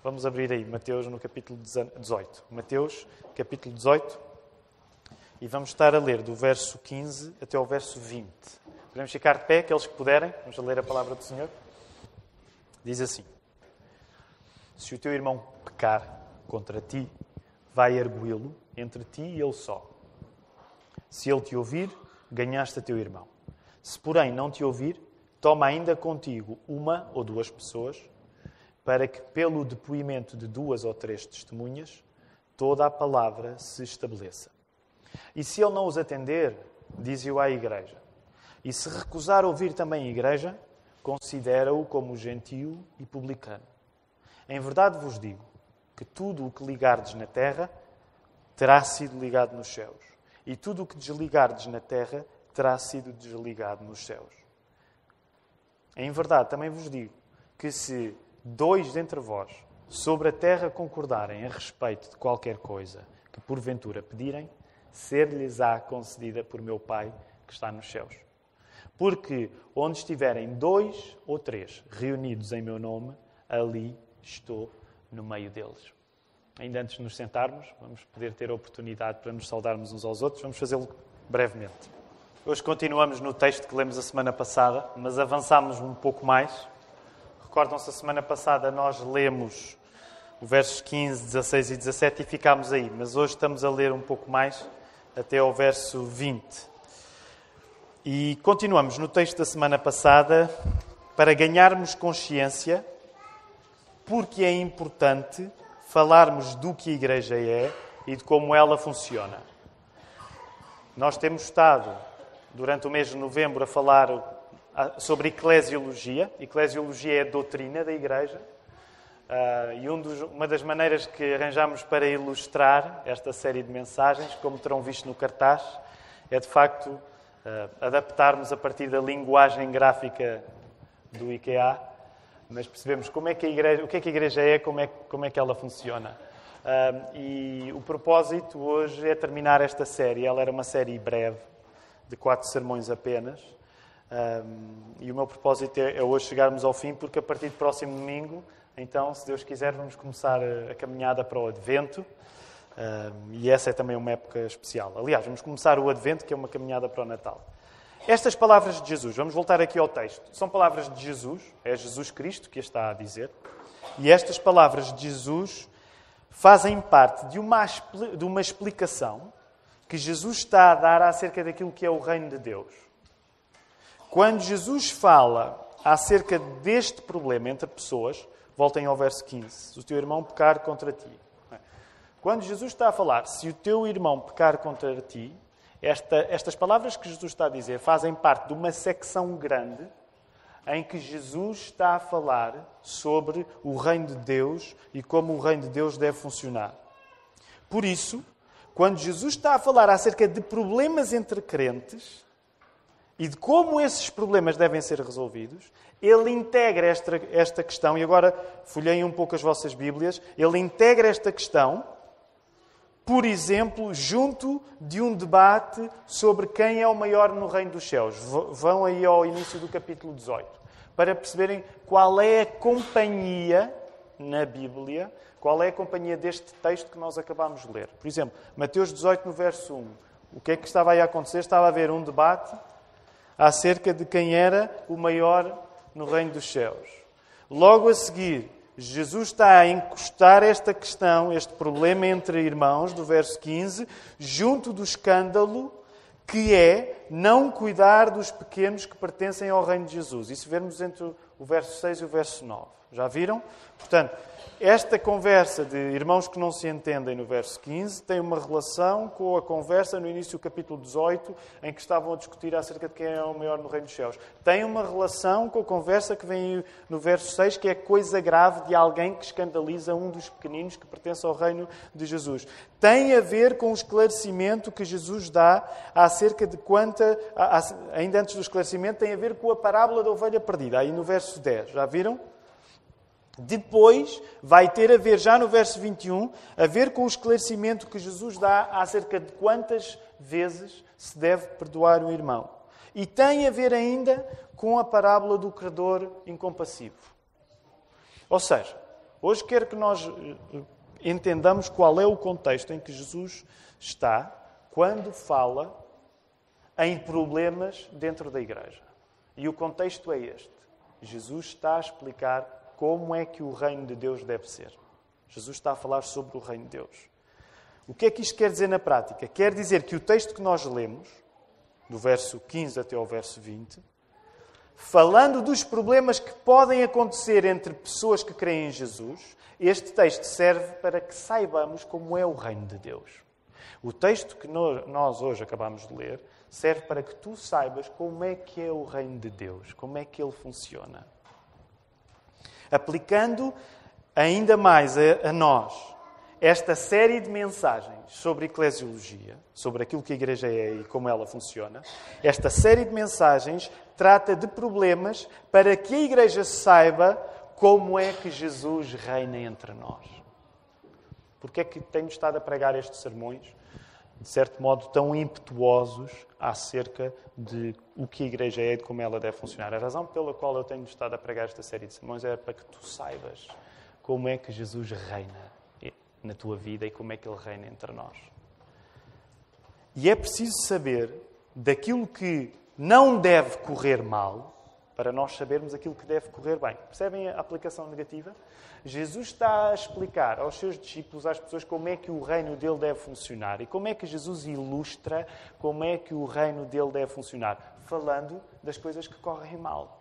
Vamos abrir aí Mateus no capítulo 18. Mateus, capítulo 18. E vamos estar a ler do verso 15 até ao verso 20. Podemos ficar de pé, aqueles que puderem. Vamos ler a palavra do Senhor. Diz assim: Se o teu irmão pecar contra ti, vai arguí-lo entre ti e ele só. Se ele te ouvir, ganhaste a teu irmão. Se, porém, não te ouvir, toma ainda contigo uma ou duas pessoas, para que, pelo depoimento de 2 ou 3 testemunhas, toda a palavra se estabeleça. E se ele não os atender, dize-o à igreja. E se recusar ouvir também a igreja, considera-o como gentio e publicano. Em verdade vos digo que tudo o que ligardes na terra terá sido ligado nos céus, e tudo o que desligardes na terra terá sido desligado nos céus. Em verdade também vos digo que se 2 dentre vós sobre a terra concordarem a respeito de qualquer coisa que porventura pedirem, ser-lhes-á concedida por meu Pai que está nos céus. Porque onde estiverem 2 ou 3 reunidos em meu nome, ali estou no meio deles. Ainda antes de nos sentarmos, vamos poder ter a oportunidade para nos saudarmos uns aos outros. Vamos fazê-lo brevemente. Hoje continuamos no texto que lemos a semana passada, mas avançamos um pouco mais. Recordam-se, a semana passada nós lemos os versos 15, 16 e 17 e ficámos aí. Mas hoje estamos a ler um pouco mais, até ao verso 20. E continuamos no texto da semana passada para ganharmos consciência, porque é importante falarmos do que a Igreja é e de como ela funciona. Nós temos estado, durante o mês de novembro, a falar sobre eclesiologia. Eclesiologia é a doutrina da Igreja. E uma das maneiras que arranjamos para ilustrar esta série de mensagens, como terão visto no cartaz, é de facto adaptarmos a partir da linguagem gráfica do IKEA, mas percebemos como é que a Igreja, o que é que a Igreja é, como é que ela funciona. E o propósito hoje é terminar esta série. Ela era uma série breve, de 4 sermões apenas. E o meu propósito é hoje chegarmos ao fim, porque a partir do próximo domingo, então, se Deus quiser, vamos começar a caminhada para o Advento. E essa é também uma época especial. Aliás, vamos começar o Advento, que é uma caminhada para o Natal. Estas palavras de Jesus, vamos voltar aqui ao texto, são palavras de Jesus, é Jesus Cristo que as está a dizer, e estas palavras de Jesus fazem parte de uma explicação que Jesus está a dar acerca daquilo que é o reino de Deus. Quando Jesus fala acerca deste problema entre pessoas, voltem ao verso 15, se o teu irmão pecar contra ti. Quando Jesus está a falar, se o teu irmão pecar contra ti, estas palavras que Jesus está a dizer fazem parte de uma secção grande em que Jesus está a falar sobre o reino de Deus e como o reino de Deus deve funcionar. Por isso, quando Jesus está a falar acerca de problemas entre crentes e de como esses problemas devem ser resolvidos, ele integra esta questão, e agora folheiem um pouco as vossas Bíblias, ele integra esta questão, por exemplo, junto de um debate sobre quem é o maior no reino dos céus. Vão aí ao início do capítulo 18, para perceberem qual é a companhia na Bíblia, qual é a companhia deste texto que nós acabámos de ler. Por exemplo, Mateus 18, no verso 1. O que é que estava aí a acontecer? Estava a haver um debate acerca de quem era o maior no reino dos céus. Logo a seguir, Jesus está a encostar esta questão, este problema entre irmãos, do verso 15, junto do escândalo que é não cuidar dos pequenos que pertencem ao reino de Jesus. Isso vemos entre o verso 6 e o verso 9. Já viram? Portanto, esta conversa de irmãos que não se entendem no verso 15 tem uma relação com a conversa no início do capítulo 18, em que estavam a discutir acerca de quem é o maior no reino dos céus. Tem uma relação com a conversa que vem no verso 6, que é coisa grave de alguém que escandaliza um dos pequeninos que pertence ao reino de Jesus. Tem a ver com o esclarecimento que Jesus dá acerca de ainda antes do esclarecimento, tem a ver com a parábola da ovelha perdida, aí no verso 10. Já viram? Depois vai ter a ver, já no verso 21, a ver com o esclarecimento que Jesus dá acerca de quantas vezes se deve perdoar um irmão. E tem a ver ainda com a parábola do credor incompassivo. Ou seja, Hoje quero que nós entendamos qual é o contexto em que Jesus está quando fala em problemas dentro da igreja. E o contexto é este. Jesus está a explicar como é que o reino de Deus deve ser. Jesus está a falar sobre o reino de Deus. O que é que isto quer dizer na prática? Quer dizer que o texto que nós lemos, do verso 15 até ao verso 20, falando dos problemas que podem acontecer entre pessoas que creem em Jesus, este texto serve para que saibamos como é o reino de Deus. O texto que nós hoje acabamos de ler serve para que tu saibas como é que é o reino de Deus, como é que ele funciona. Aplicando ainda mais a nós esta série de mensagens sobre eclesiologia, sobre aquilo que a igreja é e como ela funciona, esta série de mensagens trata de problemas para que a igreja saiba como é que Jesus reina entre nós. Porque é que tenho estado a pregar estes sermões, de certo modo, tão impetuosos acerca de o que a igreja é e de como ela deve funcionar? A razão pela qual eu tenho estado a pregar esta série de sermões é para que tu saibas como é que Jesus reina na tua vida e como é que ele reina entre nós. E é preciso saber daquilo que não deve correr mal para nós sabermos aquilo que deve correr bem. Percebem a aplicação negativa? Jesus está a explicar aos seus discípulos, às pessoas, como é que o reino dele deve funcionar e como é que Jesus ilustra como é que o reino dele deve funcionar, falando das coisas que correm mal.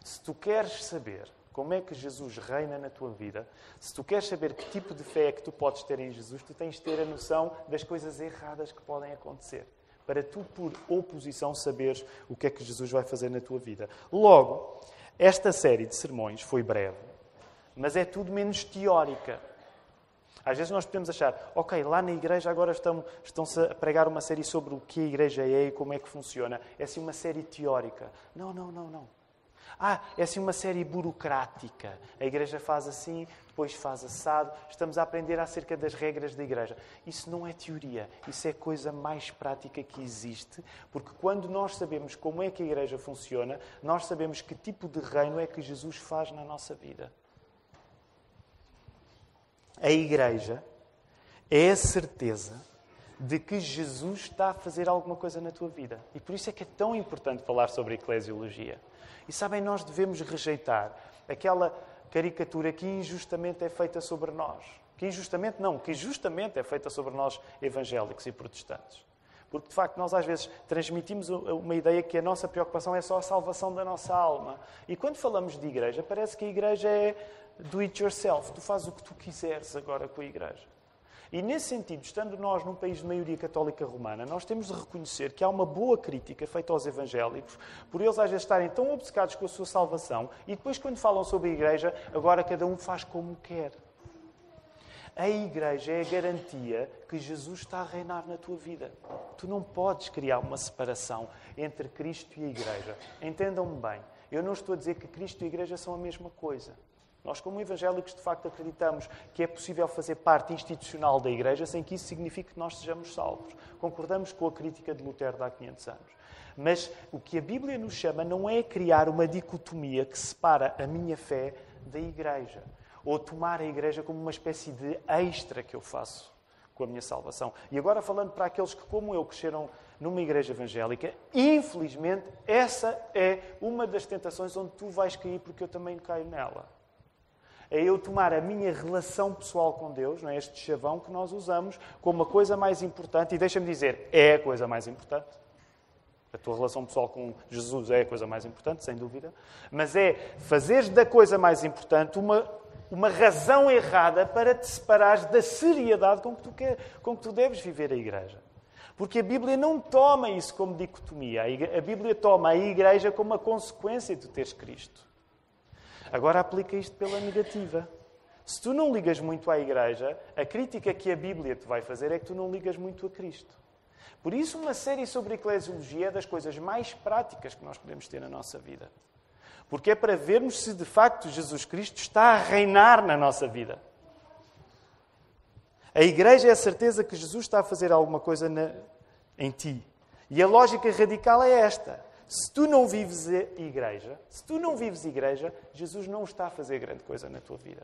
Se tu queres saber como é que Jesus reina na tua vida, se tu queres saber que tipo de fé é que tu podes ter em Jesus, tu tens de ter a noção das coisas erradas que podem acontecer. Para tu, por oposição, saberes o que é que Jesus vai fazer na tua vida. Logo, esta série de sermões foi breve, mas é tudo menos teórica. Às vezes nós podemos achar, ok, lá na igreja agora estão-se a pregar uma série sobre o que a igreja é e como é que funciona. É assim uma série teórica. Não. É assim uma série burocrática. A igreja faz assim, depois faz assado. Estamos a aprender acerca das regras da igreja. Isso não é teoria. Isso é a coisa mais prática que existe. Porque quando nós sabemos como é que a igreja funciona, nós sabemos que tipo de reino é que Jesus faz na nossa vida. A igreja é a certeza de que Jesus está a fazer alguma coisa na tua vida. E por isso é que é tão importante falar sobre eclesiologia. E sabem, nós devemos rejeitar aquela caricatura que injustamente é feita sobre nós. Que justamente é feita sobre nós evangélicos e protestantes. Porque, de facto, nós às vezes transmitimos uma ideia que a nossa preocupação é só a salvação da nossa alma. E quando falamos de igreja, parece que a igreja é do it yourself. Tu fazes o que tu quiseres agora com a igreja. E nesse sentido, estando nós num país de maioria católica romana, nós temos de reconhecer que há uma boa crítica feita aos evangélicos, por eles às vezes estarem tão obcecados com a sua salvação, e depois quando falam sobre a igreja, agora cada um faz como quer. A igreja é a garantia que Jesus está a reinar na tua vida. Tu não podes criar uma separação entre Cristo e a igreja. Entendam-me bem, eu não estou a dizer que Cristo e a igreja são a mesma coisa. Nós, como evangélicos, de facto, acreditamos que é possível fazer parte institucional da Igreja sem que isso signifique que nós sejamos salvos. Concordamos com a crítica de Lutero de há 500 anos. Mas o que a Bíblia nos chama não é criar uma dicotomia que separa a minha fé da Igreja. Ou tomar a Igreja como uma espécie de extra que eu faço com a minha salvação. E agora, falando para aqueles que, como eu, cresceram numa igreja evangélica, infelizmente, essa é uma das tentações onde tu vais cair, porque eu também caio nela. É eu tomar a minha relação pessoal com Deus, não é? Este chavão que nós usamos, como a coisa mais importante. E deixa-me dizer, é a coisa mais importante. A tua relação pessoal com Jesus é a coisa mais importante, sem dúvida. Mas é fazeres da coisa mais importante uma razão errada para te separares da seriedade com que tu deves viver a igreja. Porque a Bíblia não toma isso como dicotomia. A Bíblia toma a igreja como uma consequência de teres Cristo. Agora aplica isto pela negativa. Se tu não ligas muito à igreja, a crítica que a Bíblia te vai fazer é que tu não ligas muito a Cristo. Por isso, uma série sobre eclesiologia é das coisas mais práticas que nós podemos ter na nossa vida. Porque é para vermos se de facto Jesus Cristo está a reinar na nossa vida. A igreja é a certeza que Jesus está a fazer alguma coisa em ti. E a lógica radical é esta. Se tu não vives igreja, Jesus não está a fazer grande coisa na tua vida.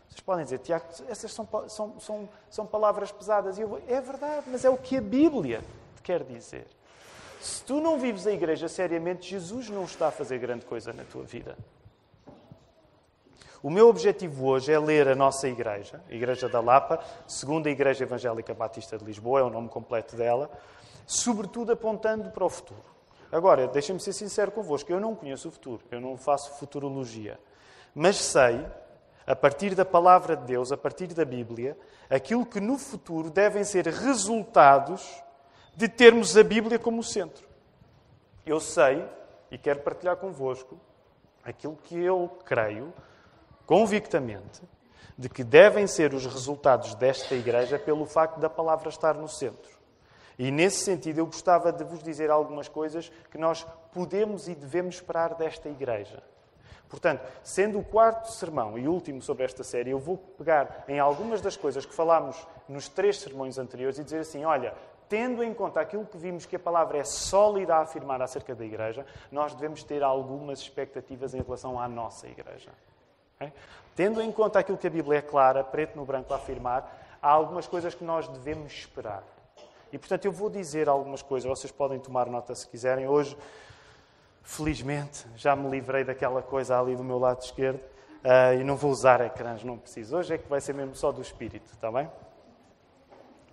Vocês podem dizer, Tiago, essas são palavras pesadas. É verdade, mas é o que a Bíblia te quer dizer. Se tu não vives a igreja seriamente, Jesus não está a fazer grande coisa na tua vida. O meu objetivo hoje é ler a nossa igreja, a Igreja da Lapa, segunda Igreja Evangélica Batista de Lisboa, é o nome completo dela, sobretudo apontando para o futuro. Agora, deixem-me ser sincero convosco, eu não conheço o futuro, eu não faço futurologia, mas sei, a partir da palavra de Deus, a partir da Bíblia, aquilo que no futuro devem ser resultados de termos a Bíblia como centro. Eu sei, e quero partilhar convosco, aquilo que eu creio, convictamente, de que devem ser os resultados desta igreja pelo facto da palavra estar no centro. E nesse sentido eu gostava de vos dizer algumas coisas que nós podemos e devemos esperar desta igreja. Portanto, sendo o quarto sermão e último sobre esta série, eu vou pegar em algumas das coisas que falámos nos 3 sermões anteriores e dizer assim, olha, tendo em conta aquilo que vimos que a palavra é sólida a afirmar acerca da igreja, nós devemos ter algumas expectativas em relação à nossa igreja. Tendo em conta aquilo que a Bíblia é clara, preto no branco a afirmar, há algumas coisas que nós devemos esperar. E, portanto, eu vou dizer algumas coisas, vocês podem tomar nota se quiserem. Hoje, felizmente, já me livrei daquela coisa ali do meu lado esquerdo e não vou usar ecrãs, não preciso. Hoje é que vai ser mesmo só do Espírito, está bem?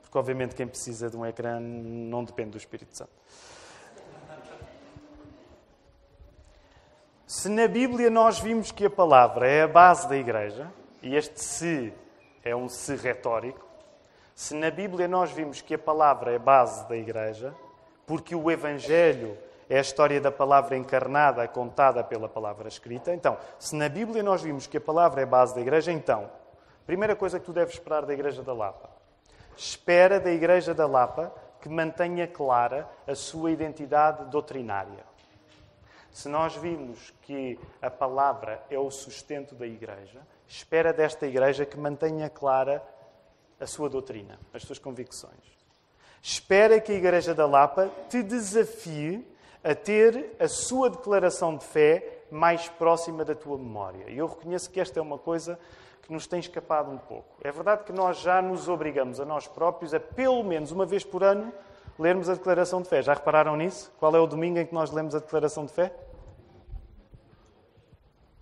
Porque, obviamente, quem precisa de um ecrã não depende do Espírito Santo. Se na Bíblia nós vimos que a palavra é a base da igreja, e este se é um se retórico, se na Bíblia nós vimos que a palavra é a base da igreja, porque o Evangelho é a história da palavra encarnada, contada pela palavra escrita, então, se na Bíblia nós vimos que a palavra é a base da igreja, então, a primeira coisa que tu deves esperar da Igreja da Lapa, espera da Igreja da Lapa que mantenha clara a sua identidade doutrinária. Se nós vimos que a palavra é o sustento da igreja, espera desta igreja que mantenha clara a sua doutrina, as suas convicções. Espera que a Igreja da Lapa te desafie a ter a sua declaração de fé mais próxima da tua memória. E eu reconheço que esta é uma coisa que nos tem escapado um pouco. É verdade que nós já nos obrigamos a nós próprios a, pelo menos uma vez por ano, lermos a declaração de fé. Já repararam nisso? Qual é o domingo em que nós lemos a declaração de fé?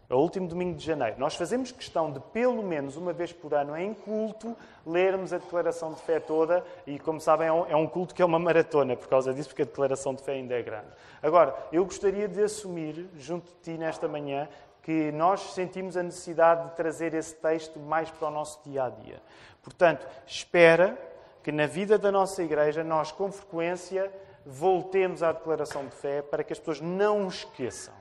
É o último domingo de janeiro. Nós fazemos questão de, pelo menos uma vez por ano, em culto, lermos a declaração de fé toda. E, como sabem, é um culto que é uma maratona por causa disso, porque a declaração de fé ainda é grande. Agora, eu gostaria de assumir, junto de ti nesta manhã, que nós sentimos a necessidade de trazer esse texto mais para o nosso dia-a-dia. Portanto, espera que na vida da nossa igreja nós, com frequência, voltemos à declaração de fé para que as pessoas não esqueçam.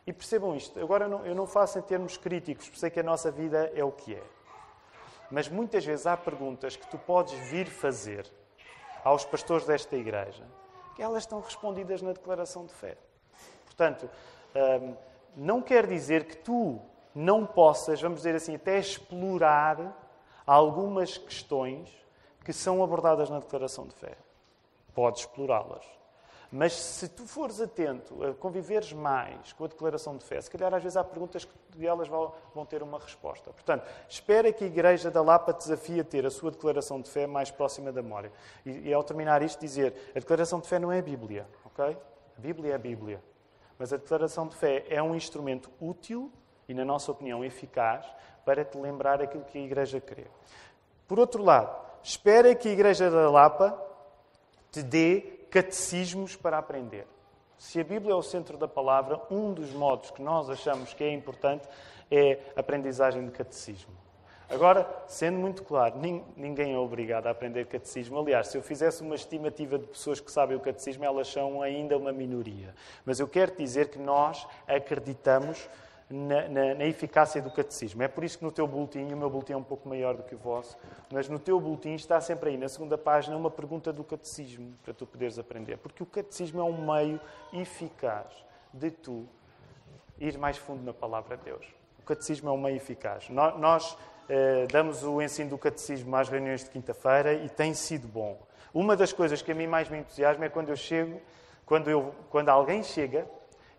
E percebam isto. Agora, eu não faço em termos críticos, porque sei que a nossa vida é o que é. Mas muitas vezes há perguntas que tu podes vir fazer aos pastores desta igreja, que elas estão respondidas na declaração de fé. Portanto, não quer dizer que tu não possas, vamos dizer assim, até explorar algumas questões que são abordadas na declaração de fé. Podes explorá-las. Mas se tu fores atento a conviveres mais com a declaração de fé, se calhar às vezes há perguntas que elas vão ter uma resposta. Portanto, espera que a Igreja da Lapa te desafie a ter a sua declaração de fé mais próxima da memória. E ao terminar isto, dizer, a declaração de fé não é a Bíblia, ok? A Bíblia é a Bíblia. Mas a declaração de fé é um instrumento útil e, na nossa opinião, eficaz para te lembrar aquilo que a Igreja crê. Por outro lado, espera que a Igreja da Lapa te dê catecismos para aprender. Se a Bíblia é o centro da palavra, um dos modos que nós achamos que é importante é a aprendizagem de catecismo. Agora, sendo muito claro, ninguém é obrigado a aprender catecismo. Aliás, se eu fizesse uma estimativa de pessoas que sabem o catecismo, elas são ainda uma minoria. Mas eu quero dizer que nós acreditamos na eficácia do catecismo. É por isso que no teu boletim, o meu boletim é um pouco maior do que o vosso, mas no teu boletim está sempre aí, na segunda página, uma pergunta do catecismo, para tu poderes aprender. Porque o catecismo é um meio eficaz de tu ir mais fundo na palavra de Deus. O catecismo é um meio eficaz. Nós damos o ensino do catecismo às reuniões de quinta-feira e tem sido bom. Uma das coisas que a mim mais me entusiasma é quando eu chego Quando alguém chega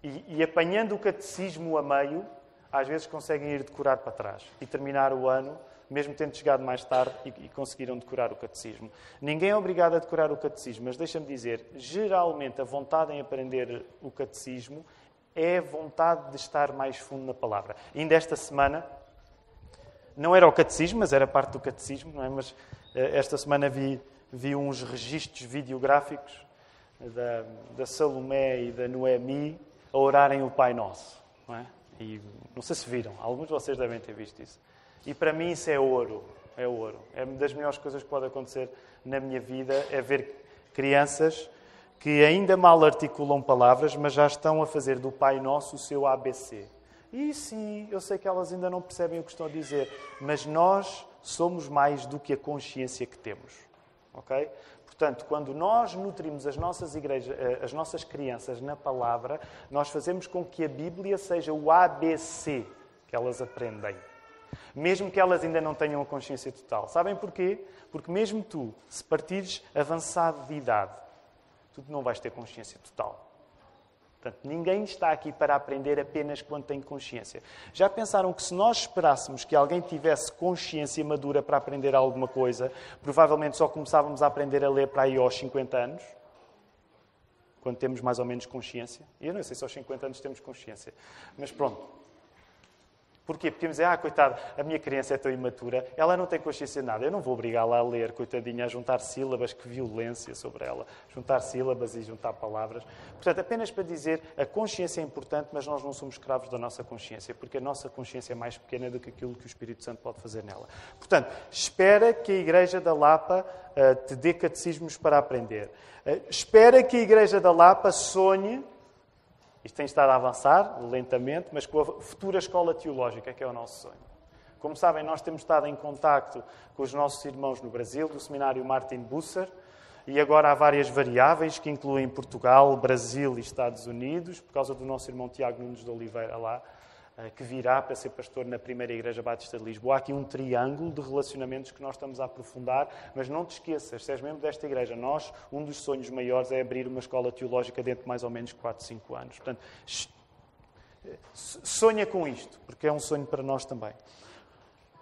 e apanhando o catecismo a meio, às vezes conseguem ir decorar para trás e terminar o ano, mesmo tendo chegado mais tarde e conseguiram decorar o catecismo. Ninguém é obrigado a decorar o catecismo, mas deixa-me dizer, geralmente a vontade em aprender o catecismo é a vontade de estar mais fundo na palavra. Ainda esta semana, não era o catecismo, mas era parte do catecismo, não é? Mas esta semana vi uns registros videográficos da Salomé e da Noemi a orarem o Pai Nosso, não é? E não sei se viram, alguns de vocês devem ter visto isso. E para mim isso é ouro, é ouro. É uma das melhores coisas que pode acontecer na minha vida, é ver crianças que ainda mal articulam palavras, mas já estão a fazer do Pai Nosso o seu ABC. E sim, eu sei que elas ainda não percebem o que estão a dizer, mas nós somos mais do que a consciência que temos. Ok? Portanto, quando nós nutrimos as nossas igrejas, as nossas crianças na palavra, nós fazemos com que a Bíblia seja o ABC que elas aprendem. Mesmo que elas ainda não tenham a consciência total. Sabem porquê? Porque mesmo tu, se partires avançado de idade, tu não vais ter consciência total. Portanto, ninguém está aqui para aprender apenas quando tem consciência. Já pensaram que se nós esperássemos que alguém tivesse consciência madura para aprender alguma coisa, provavelmente só começávamos a aprender a ler para aí aos 50 anos? Quando temos mais ou menos consciência? Eu não sei se aos 50 anos temos consciência. Mas pronto. Porquê? Porque dizem, coitado, a minha criança é tão imatura, ela não tem consciência de nada. Eu não vou obrigá-la a ler, coitadinha, a juntar sílabas, que violência sobre ela. Juntar sílabas e juntar palavras. Portanto, apenas para dizer, a consciência é importante, mas nós não somos escravos da nossa consciência, porque a nossa consciência é mais pequena do que aquilo que o Espírito Santo pode fazer nela. Portanto, espera que a Igreja da Lapa te dê catecismos para aprender. Espera que a Igreja da Lapa sonhe. Isto tem estado a avançar, lentamente, mas com a futura escola teológica, que é o nosso sonho. Como sabem, nós temos estado em contacto com os nossos irmãos no Brasil, do seminário Martin Bucer, e agora há várias variáveis que incluem Portugal, Brasil e Estados Unidos, por causa do nosso irmão Tiago Nunes de Oliveira lá, que virá para ser pastor na primeira Igreja Batista de Lisboa. Há aqui um triângulo de relacionamentos que nós estamos a aprofundar, mas não te esqueças, se és membro desta Igreja, um dos sonhos maiores é abrir uma escola teológica dentro de mais ou menos 4, 5 anos. Portanto, sonha com isto, porque é um sonho para nós também.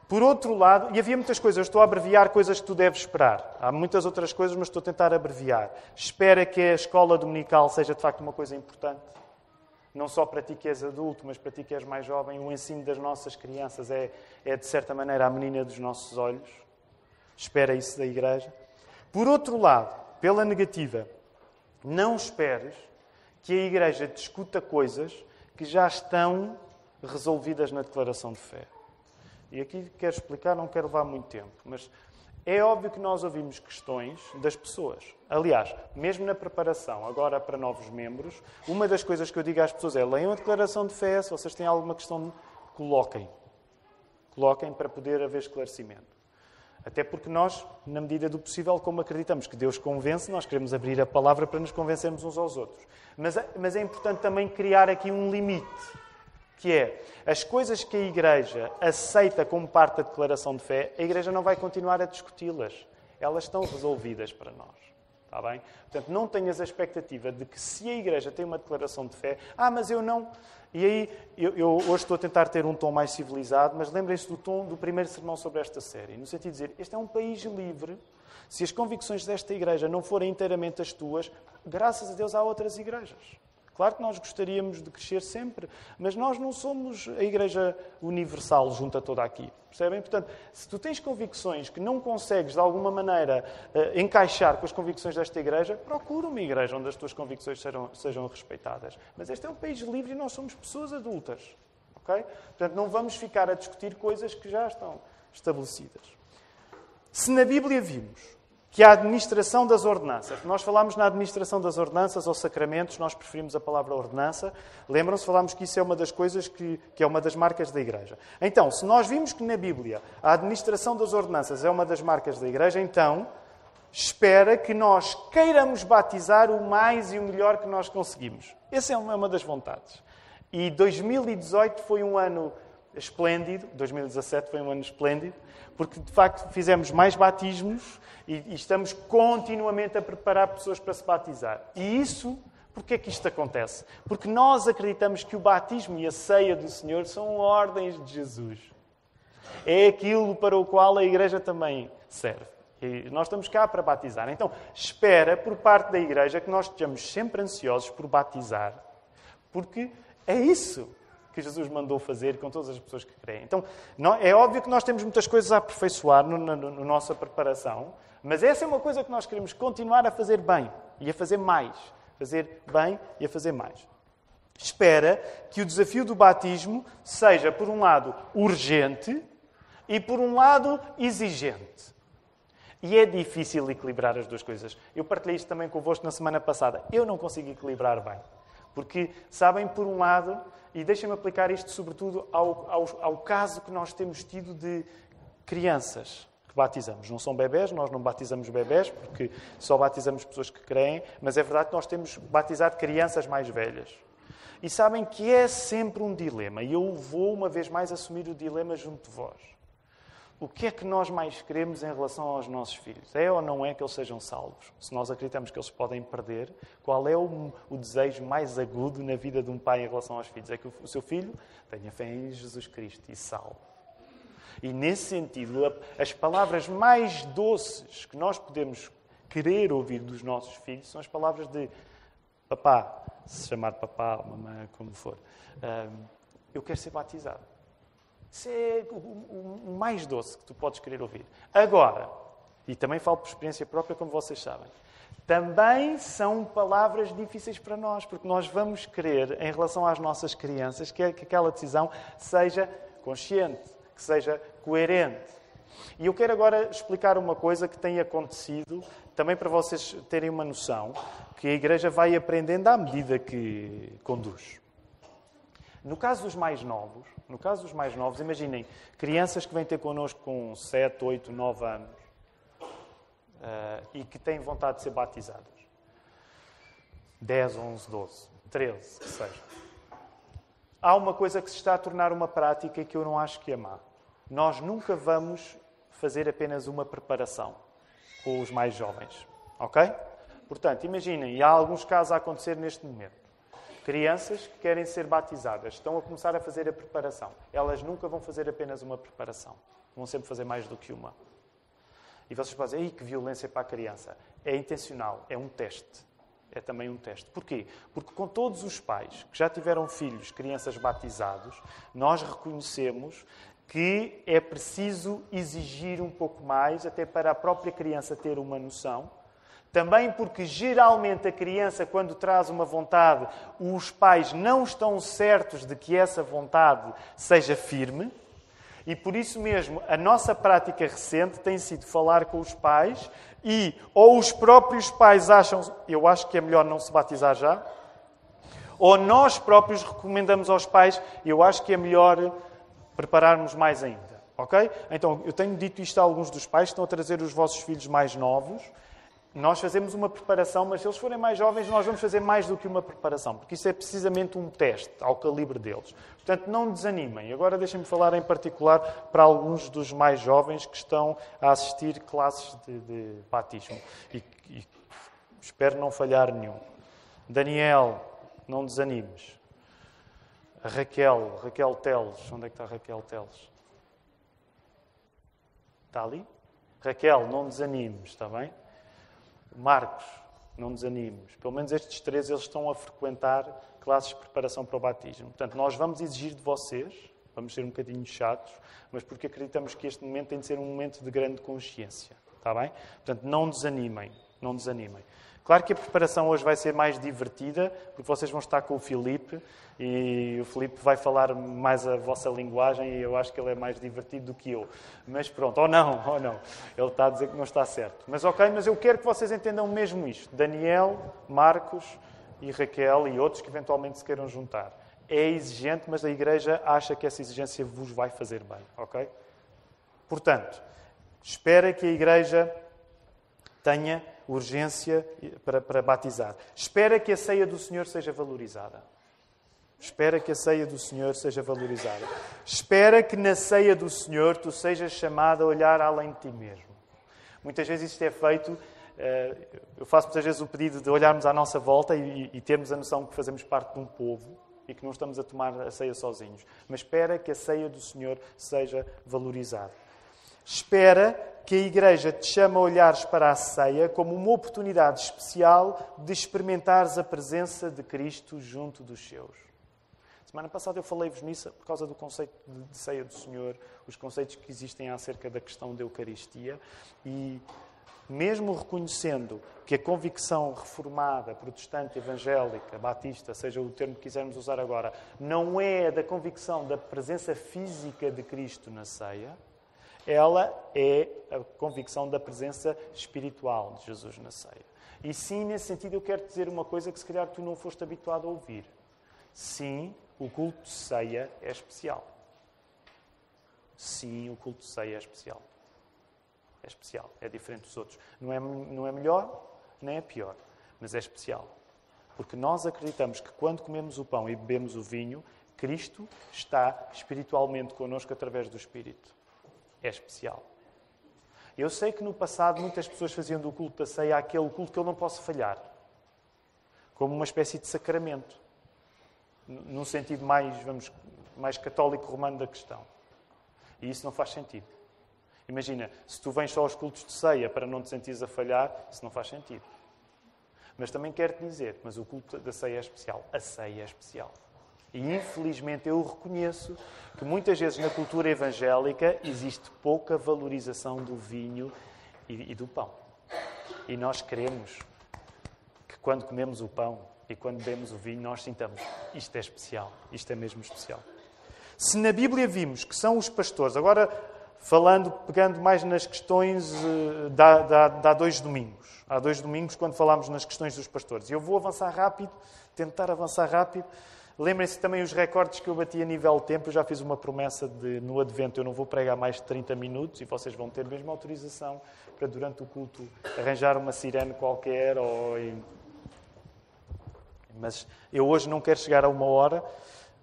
Por outro lado, e havia muitas coisas, eu estou a abreviar coisas que tu deves esperar. Há muitas outras coisas, mas estou a tentar abreviar. Espera que a escola dominical seja de facto uma coisa importante. Não só para ti que és adulto, mas para ti que és mais jovem, o ensino das nossas crianças é de certa maneira, a menina dos nossos olhos. Espera isso da Igreja. Por outro lado, pela negativa, não esperes que a Igreja discuta coisas que já estão resolvidas na declaração de fé. E aqui quero explicar, não quero levar muito tempo, mas é óbvio que nós ouvimos questões das pessoas. Aliás, mesmo na preparação, agora para novos membros, uma das coisas que eu digo às pessoas é: leiam a declaração de fé, se vocês têm alguma questão, coloquem. Coloquem para poder haver esclarecimento. Até porque nós, na medida do possível, como acreditamos que Deus convence, nós queremos abrir a palavra para nos convencermos uns aos outros. Mas é importante também criar aqui um limite, que é as coisas que a Igreja aceita como parte da declaração de fé, a Igreja não vai continuar a discuti-las. Elas estão resolvidas para nós. Está bem? Portanto, não tenhas a expectativa de que se a Igreja tem uma declaração de fé, mas eu não... E aí, eu hoje estou a tentar ter um tom mais civilizado, mas lembrem-se do tom do primeiro sermão sobre esta série, no sentido de dizer, este é um país livre. Se as convicções desta Igreja não forem inteiramente as tuas, graças a Deus há outras igrejas. Claro que nós gostaríamos de crescer sempre, mas nós não somos a Igreja universal junto a toda aqui. Percebem? Portanto, se tu tens convicções que não consegues, de alguma maneira, encaixar com as convicções desta Igreja, procura uma Igreja onde as tuas convicções sejam respeitadas. Mas este é um país livre e nós somos pessoas adultas. Okay? Portanto, não vamos ficar a discutir coisas que já estão estabelecidas. Se na Bíblia vimos que a administração das ordenanças, nós falámos na administração das ordenanças ou sacramentos, nós preferimos a palavra ordenança. Lembram-se, falámos que isso é uma das coisas que é uma das marcas da Igreja. Então, se nós vimos que na Bíblia a administração das ordenanças é uma das marcas da Igreja, então espera que nós queiramos batizar o mais e o melhor que nós conseguimos. Essa é uma das vontades. E 2018 foi um ano esplêndido, 2017 foi um ano esplêndido, porque de facto fizemos mais batismos e estamos continuamente a preparar pessoas para se batizar. E isso Porquê é que isto acontece? Porque nós acreditamos que o batismo e a ceia do Senhor são ordens de Jesus. É aquilo para o qual a Igreja também serve. E nós estamos cá para batizar. Então, espera por parte da Igreja que nós estejamos sempre ansiosos por batizar. Porque é isso que Jesus mandou fazer com todas as pessoas que creem. Então, é óbvio que nós temos muitas coisas a aperfeiçoar na nossa preparação, mas essa é uma coisa que nós queremos continuar a fazer bem e a fazer mais. Fazer bem e a fazer mais. Espera que o desafio do batismo seja, por um lado, urgente e, por um lado, exigente. E é difícil equilibrar as duas coisas. Eu partilhei isto também convosco na semana passada. Eu não consigo equilibrar bem. Porque, sabem, por um lado, e deixem-me aplicar isto sobretudo ao caso que nós temos tido de crianças que batizamos. Não são bebés, nós não batizamos bebés, porque só batizamos pessoas que creem, mas é verdade que nós temos batizado crianças mais velhas. E sabem que é sempre um dilema, e eu vou uma vez mais assumir o dilema junto de vós. O que é que nós mais queremos em relação aos nossos filhos? É ou não é que eles sejam salvos? Se nós acreditamos que eles podem perder, qual é o desejo mais agudo na vida de um pai em relação aos filhos? É que o seu filho tenha fé em Jesus Cristo e salve. E nesse sentido, as palavras mais doces que nós podemos querer ouvir dos nossos filhos são as palavras de papá, se chamar papá, mamãe, como for. Eu quero ser batizado. Isso é o mais doce que tu podes querer ouvir. Agora, e também falo por experiência própria, como vocês sabem, também são palavras difíceis para nós, porque nós vamos querer, em relação às nossas crianças, que aquela decisão seja consciente, que seja coerente. E eu quero agora explicar uma coisa que tem acontecido, também para vocês terem uma noção, que a Igreja vai aprendendo à medida que conduz. No caso dos mais novos, imaginem, crianças que vêm ter connosco com 7, 8, 9 anos e que têm vontade de ser batizadas. 10, 11, 12, 13, que seja. Há uma coisa que se está a tornar uma prática e que eu não acho que é má. Nós nunca vamos fazer apenas uma preparação com os mais jovens. Ok? Portanto, imaginem, e há alguns casos a acontecer neste momento. Crianças que querem ser batizadas estão a começar a fazer a preparação. Elas nunca vão fazer apenas uma preparação. Vão sempre fazer mais do que uma. E vocês podem dizer, que violência para a criança. É intencional, é um teste. É também um teste. Porquê? Porque com todos os pais que já tiveram filhos, crianças batizados, nós reconhecemos que é preciso exigir um pouco mais, até para a própria criança ter uma noção. Também porque, geralmente, a criança, quando traz uma vontade, os pais não estão certos de que essa vontade seja firme. E, por isso mesmo, a nossa prática recente tem sido falar com os pais e ou os próprios pais acham, eu acho que é melhor não se batizar já, ou nós próprios recomendamos aos pais, eu acho que é melhor prepararmos mais ainda. Ok? Então, eu tenho dito isto a alguns dos pais que estão a trazer os vossos filhos mais novos. Nós fazemos uma preparação, mas se eles forem mais jovens, nós vamos fazer mais do que uma preparação, porque isso é precisamente um teste ao calibre deles. Portanto, não desanimem. Agora deixem-me falar em particular para alguns dos mais jovens que estão a assistir classes de batismo. E espero não falhar nenhum. Daniel, não desanimes. A Raquel Teles. Onde é que está a Raquel Teles? Está ali? Raquel, não desanimes, está bem? Marcos, não desanimes. Pelo menos estes 3, eles estão a frequentar classes de preparação para o batismo. Portanto, nós vamos exigir de vocês, vamos ser um bocadinho chatos, mas porque acreditamos que este momento tem de ser um momento de grande consciência. Está bem? Portanto, não desanimem. Não desanimem. Claro que a preparação hoje vai ser mais divertida, porque vocês vão estar com o Filipe e o Filipe vai falar mais a vossa linguagem e eu acho que ele é mais divertido do que eu. Mas pronto, ou não. Ele está a dizer que não está certo. Mas ok, mas eu quero que vocês entendam mesmo isto. Daniel, Marcos e Raquel e outros que eventualmente se queiram juntar. É exigente, mas a Igreja acha que essa exigência vos vai fazer bem. Ok? Portanto, espera que a Igreja tenha urgência para batizar. Espera que a ceia do Senhor seja valorizada. Espera que a ceia do Senhor seja valorizada. Espera que na ceia do Senhor tu sejas chamado a olhar além de ti mesmo. Muitas vezes isto é feito eu faço muitas vezes o pedido de olharmos à nossa volta e termos a noção que fazemos parte de um povo e que não estamos a tomar a ceia sozinhos. Mas espera que a ceia do Senhor seja valorizada. Espera que a Igreja te chame a olhares para a ceia como uma oportunidade especial de experimentares a presença de Cristo junto dos seus. Semana passada eu falei-vos nisso por causa do conceito de ceia do Senhor, os conceitos que existem acerca da questão da Eucaristia e mesmo reconhecendo que a convicção reformada, protestante, evangélica, batista, seja o termo que quisermos usar agora, não é da convicção da presença física de Cristo na ceia, ela é a convicção da presença espiritual de Jesus na ceia. E sim, nesse sentido, eu quero dizer uma coisa que se calhar tu não foste habituado a ouvir. Sim, o culto de ceia é especial. Sim, o culto de ceia é especial. É especial, é diferente dos outros. Não é melhor, nem é pior, mas é especial. Porque nós acreditamos que quando comemos o pão e bebemos o vinho, Cristo está espiritualmente connosco através do Espírito. É especial. Eu sei que no passado muitas pessoas faziam do culto da ceia aquele culto que eu não posso falhar. Como uma espécie de sacramento. Num sentido mais católico romano da questão. E isso não faz sentido. Imagina, se tu vens só aos cultos de ceia para não te sentires a falhar, isso não faz sentido. Mas também quero-te dizer, mas o culto da ceia é especial. A ceia é especial. E infelizmente eu reconheço que muitas vezes na cultura evangélica existe pouca valorização do vinho e do pão. E nós queremos que quando comemos o pão e quando bebemos o vinho, nós sintamos, isto é especial, isto é mesmo especial. Se na Bíblia vimos que são os pastores, agora pegando mais nas questões, há 2 domingos. Há 2 domingos quando falámos nas questões dos pastores. E eu vou avançar rápido, tentar avançar rápido. Lembrem-se também os recordes que eu bati a nível de tempo. Eu já fiz uma promessa de, no Advento, eu não vou pregar mais de 30 minutos e vocês vão ter mesmo autorização para, durante o culto, arranjar uma sirene qualquer. Mas eu hoje não quero chegar a 1 hora,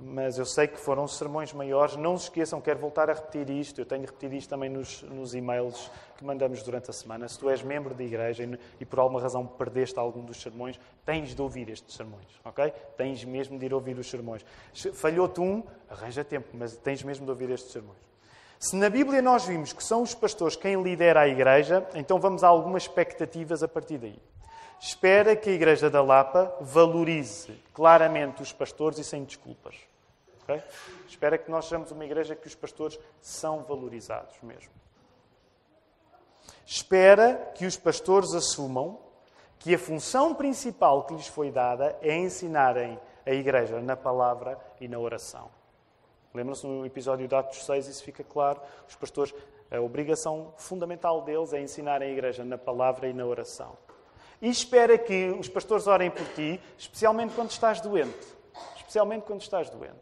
mas eu sei que foram sermões maiores. Não se esqueçam, quero voltar a repetir isto. Eu tenho repetido isto também nos e-mails que mandamos durante a semana. Se tu és membro da igreja e por alguma razão perdeste algum dos sermões, tens de ouvir estes sermões, ok? Tens mesmo de ir ouvir os sermões. Falhou-te arranja tempo, mas tens mesmo de ouvir estes sermões. Se na Bíblia nós vimos que são os pastores quem lidera a igreja, então vamos a algumas expectativas a partir daí. Espera que a Igreja da Lapa valorize claramente os pastores e sem desculpas. Okay? Espera que nós sejamos uma igreja que os pastores são valorizados mesmo. Espera que os pastores assumam que a função principal que lhes foi dada é ensinarem a igreja na palavra e na oração. Lembram-se no episódio de Atos 6, isso fica claro. Os pastores, a obrigação fundamental deles é ensinarem a igreja na palavra e na oração. E espera que os pastores orem por ti, especialmente quando estás doente. Especialmente quando estás doente.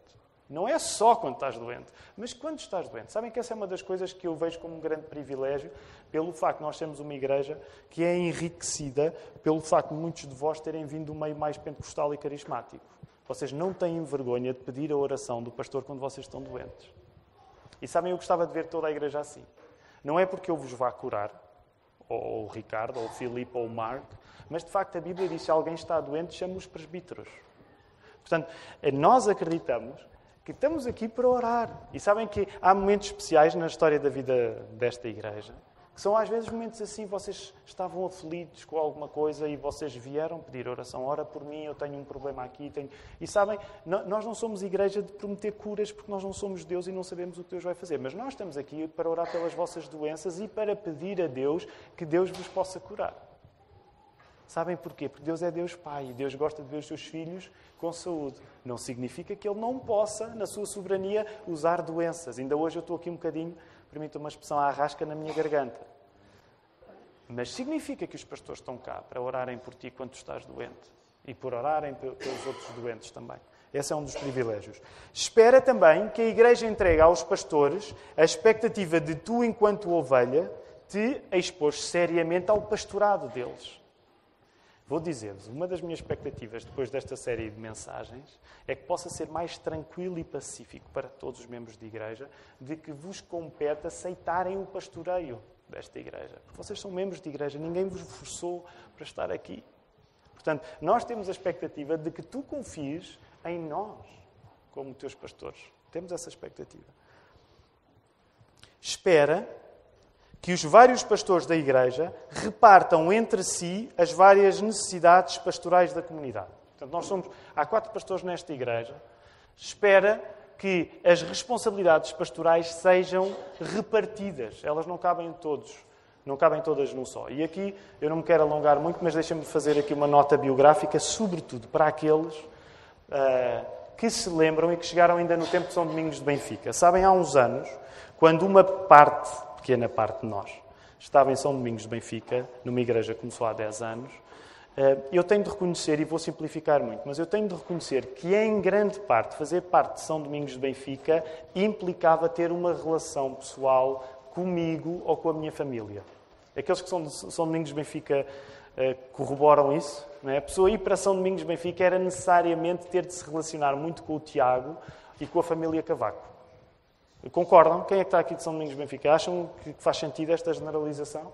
Não é só quando estás doente, mas quando estás doente. Sabem que essa é uma das coisas que eu vejo como um grande privilégio, pelo facto de nós sermos uma igreja que é enriquecida pelo facto de muitos de vós terem vindo do meio mais pentecostal e carismático. Vocês não têm vergonha de pedir a oração do pastor quando vocês estão doentes. E sabem, eu gostava de ver toda a igreja assim. Não é porque eu vos vá curar, ou o Ricardo, ou o Filipe, ou o Marco, mas de facto a Bíblia diz que se alguém está doente, chama os presbíteros. Portanto, nós acreditamos que estamos aqui para orar. E sabem que há momentos especiais na história da vida desta igreja, que são às vezes momentos assim, vocês estavam aflitos com alguma coisa e vocês vieram pedir oração. Ora por mim, eu tenho um problema aqui. E sabem, nós não somos igreja de prometer curas porque nós não somos Deus e não sabemos o que Deus vai fazer. Mas nós estamos aqui para orar pelas vossas doenças e para pedir a Deus que Deus vos possa curar. Sabem porquê? Porque Deus é Deus Pai e Deus gosta de ver os seus filhos com saúde. Não significa que Ele não possa, na sua soberania, usar doenças. Ainda hoje eu estou aqui um bocadinho, permitam uma expressão, à rasca na minha garganta. Mas significa que os pastores estão cá para orarem por ti quando estás doente. E por orarem pelos outros doentes também. Esse é um dos privilégios. Espera também que a Igreja entregue aos pastores a expectativa de tu, enquanto ovelha, te expores seriamente ao pastorado deles. Vou dizer-vos, uma das minhas expectativas depois desta série de mensagens é que possa ser mais tranquilo e pacífico para todos os membros de igreja de que vos compete aceitarem o pastoreio. desta igreja. Vocês são membros de igreja, ninguém vos forçou para estar aqui. Portanto, nós temos a expectativa de que tu confies em nós, como teus pastores. Temos essa expectativa. Espera que os vários pastores da igreja repartam entre si as várias necessidades pastorais da comunidade. Portanto, há 4 pastores nesta igreja. Espera que as responsabilidades pastorais sejam repartidas. Elas não cabem todos. Não cabem todas num só. E aqui, eu não me quero alongar muito, mas deixa-me fazer aqui uma nota biográfica, sobretudo para aqueles que se lembram e que chegaram ainda no tempo de São Domingos de Benfica. Sabem, há uns anos, quando uma pequena parte de nós, estava em São Domingos de Benfica, numa igreja que começou há 10 anos, eu tenho de reconhecer, e vou simplificar muito, mas eu tenho de reconhecer que, em grande parte, fazer parte de São Domingos de Benfica implicava ter uma relação pessoal comigo ou com a minha família. Aqueles que são de São Domingos de Benfica corroboram isso. Não é? A pessoa ir para São Domingos de Benfica era necessariamente ter de se relacionar muito com o Tiago e com a família Cavaco. Concordam? Quem é que está aqui de São Domingos de Benfica? Acham que faz sentido esta generalização?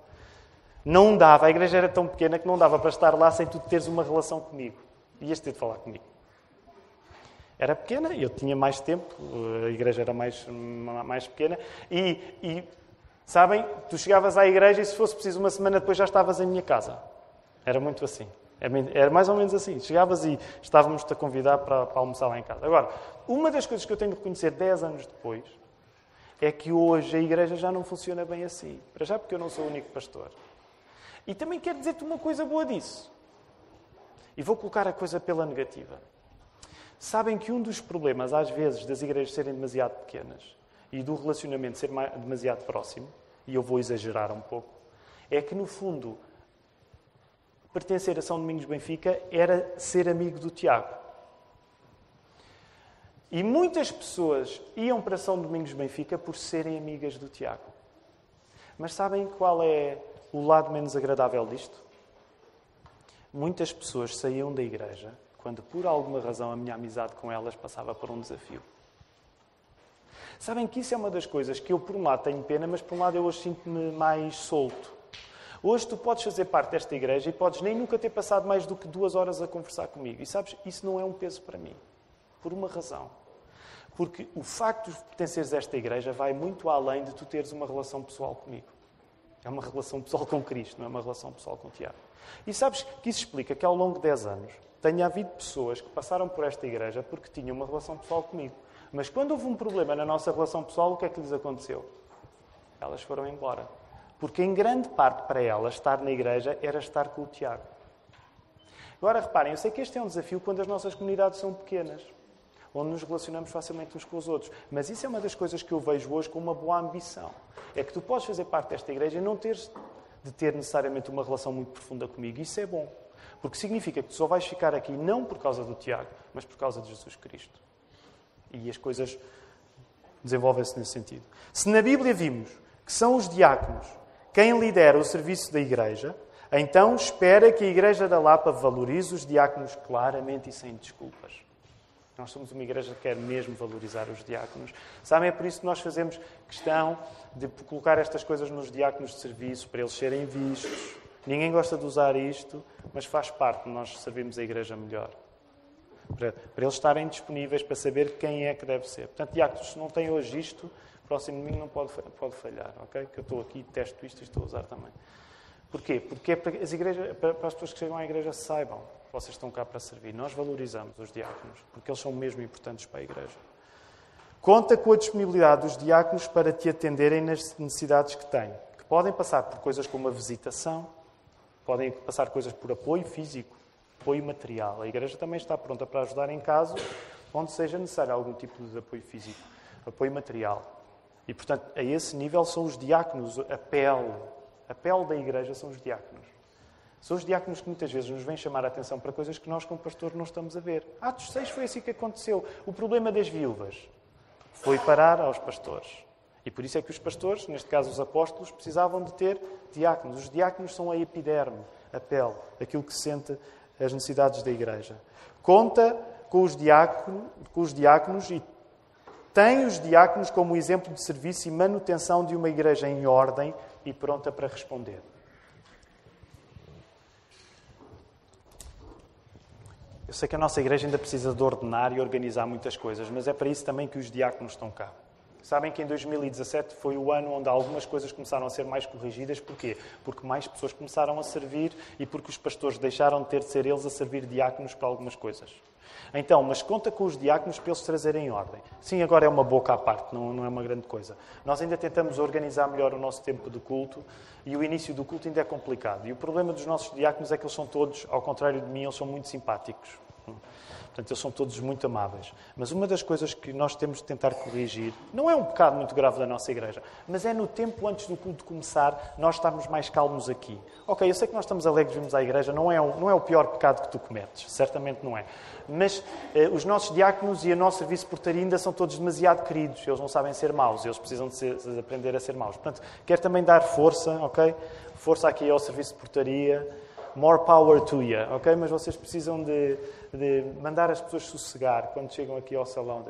Não dava, a igreja era tão pequena que não dava para estar lá sem tu teres uma relação comigo. Ias ter de falar comigo. Era pequena, eu tinha mais tempo, a igreja era mais pequena, e sabem, tu chegavas à igreja e se fosse preciso uma semana depois já estavas em minha casa. Era muito assim. Era mais ou menos assim. Chegavas e estávamos-te a convidar para almoçar lá em casa. Agora, uma das coisas que eu tenho de reconhecer 10 anos depois é que hoje a igreja já não funciona bem assim. Para já porque eu não sou o único pastor. E também quero dizer-te uma coisa boa disso. E vou colocar a coisa pela negativa. Sabem que um dos problemas, às vezes, das igrejas serem demasiado pequenas e do relacionamento ser demasiado próximo, e eu vou exagerar um pouco, é que, no fundo, pertencer a São Domingos de Benfica era ser amigo do Tiago. E muitas pessoas iam para São Domingos de Benfica por serem amigas do Tiago. Mas sabem qual é o lado menos agradável disto? Muitas pessoas saíam da igreja quando, por alguma razão, a minha amizade com elas passava por um desafio. Sabem que isso é uma das coisas que eu, por um lado, tenho pena, mas, por um lado, eu hoje sinto-me mais solto. Hoje tu podes fazer parte desta igreja e podes nem nunca ter passado mais do que 2 horas a conversar comigo. E sabes, isso não é um peso para mim. Por uma razão. Porque o facto de pertenceres a esta igreja vai muito além de tu teres uma relação pessoal comigo. É uma relação pessoal com Cristo, não é uma relação pessoal com o Tiago. E sabes que isso explica que ao longo de 10 anos tenha havido pessoas que passaram por esta igreja porque tinham uma relação pessoal comigo. Mas quando houve um problema na nossa relação pessoal, o que é que lhes aconteceu? Elas foram embora. Porque em grande parte para elas estar na igreja era estar com o Tiago. Agora reparem, eu sei que este é um desafio quando as nossas comunidades são pequenas, onde nos relacionamos facilmente uns com os outros. Mas isso é uma das coisas que eu vejo hoje com uma boa ambição. É que tu podes fazer parte desta igreja e não teres de ter necessariamente uma relação muito profunda comigo. Isso é bom. Porque significa que tu só vais ficar aqui não por causa do Tiago, mas por causa de Jesus Cristo. E as coisas desenvolvem-se nesse sentido. Se na Bíblia vimos que são os diáconos quem lidera o serviço da igreja, então espera que a Igreja da Lapa valorize os diáconos claramente e sem desculpas. Nós somos uma igreja que quer mesmo valorizar os diáconos. Sabem, é por isso que nós fazemos questão de colocar estas coisas nos diáconos de serviço, para eles serem vistos. Ninguém gosta de usar isto, mas faz parte de nós servirmos a igreja melhor. Para eles estarem disponíveis para saber quem é que deve ser. Portanto, diáconos, se não têm hoje isto, próximo domingo não pode falhar, ok? Que eu estou aqui, testo isto e estou a usar também. Porquê? Porque é para as pessoas que chegam à igreja saibam que vocês estão cá para servir. Nós valorizamos os diáconos, porque eles são mesmo importantes para a igreja. Conta com a disponibilidade dos diáconos para te atenderem nas necessidades que têm. Que podem passar por coisas como a visitação, podem passar coisas por apoio físico, apoio material. A igreja também está pronta para ajudar em casos onde seja necessário algum tipo de apoio físico, apoio material. E, portanto, a esse nível são os diáconos, a pele da igreja são os diáconos. São os diáconos que muitas vezes nos vêm chamar a atenção para coisas que nós, como pastor, não estamos a ver. Atos 6 foi assim que aconteceu. O problema das viúvas foi parar aos pastores. E por isso é que os pastores, neste caso os apóstolos, precisavam de ter diáconos. Os diáconos são a epiderme, a pele, aquilo que sente as necessidades da igreja. Conta com os diáconos e tem os diáconos como exemplo de serviço e manutenção de uma igreja em ordem e pronta para responder. Eu sei que a nossa igreja ainda precisa de ordenar e organizar muitas coisas, mas é para isso também que os diáconos estão cá. Sabem que em 2017 foi o ano onde algumas coisas começaram a ser mais corrigidas. Porquê? Porque mais pessoas começaram a servir e porque os pastores deixaram de ter de ser eles a servir diáconos para algumas coisas. Então, mas conta com os diáconos para eles trazerem em ordem. Sim, agora é uma boca à parte, não é uma grande coisa. Nós ainda tentamos organizar melhor o nosso tempo de culto e o início do culto ainda é complicado. E o problema dos nossos diáconos é que eles são todos, ao contrário de mim, eles são muito simpáticos. Portanto, eles são todos muito amáveis. Mas uma das coisas que nós temos de tentar corrigir, não é um pecado muito grave da nossa igreja, mas é no tempo antes do culto começar, nós estarmos mais calmos aqui. Ok, eu sei que nós estamos alegres, vimos à igreja, não é o pior pecado que tu cometes, certamente não é. Mas os nossos diáconos e o nosso serviço de portaria ainda são todos demasiado queridos, eles não sabem ser maus, eles precisam de aprender a ser maus. Portanto, quero também dar força, ok? Força aqui ao serviço de portaria. More power to you, ok? Mas vocês precisam de mandar as pessoas sossegar quando chegam aqui ao salão.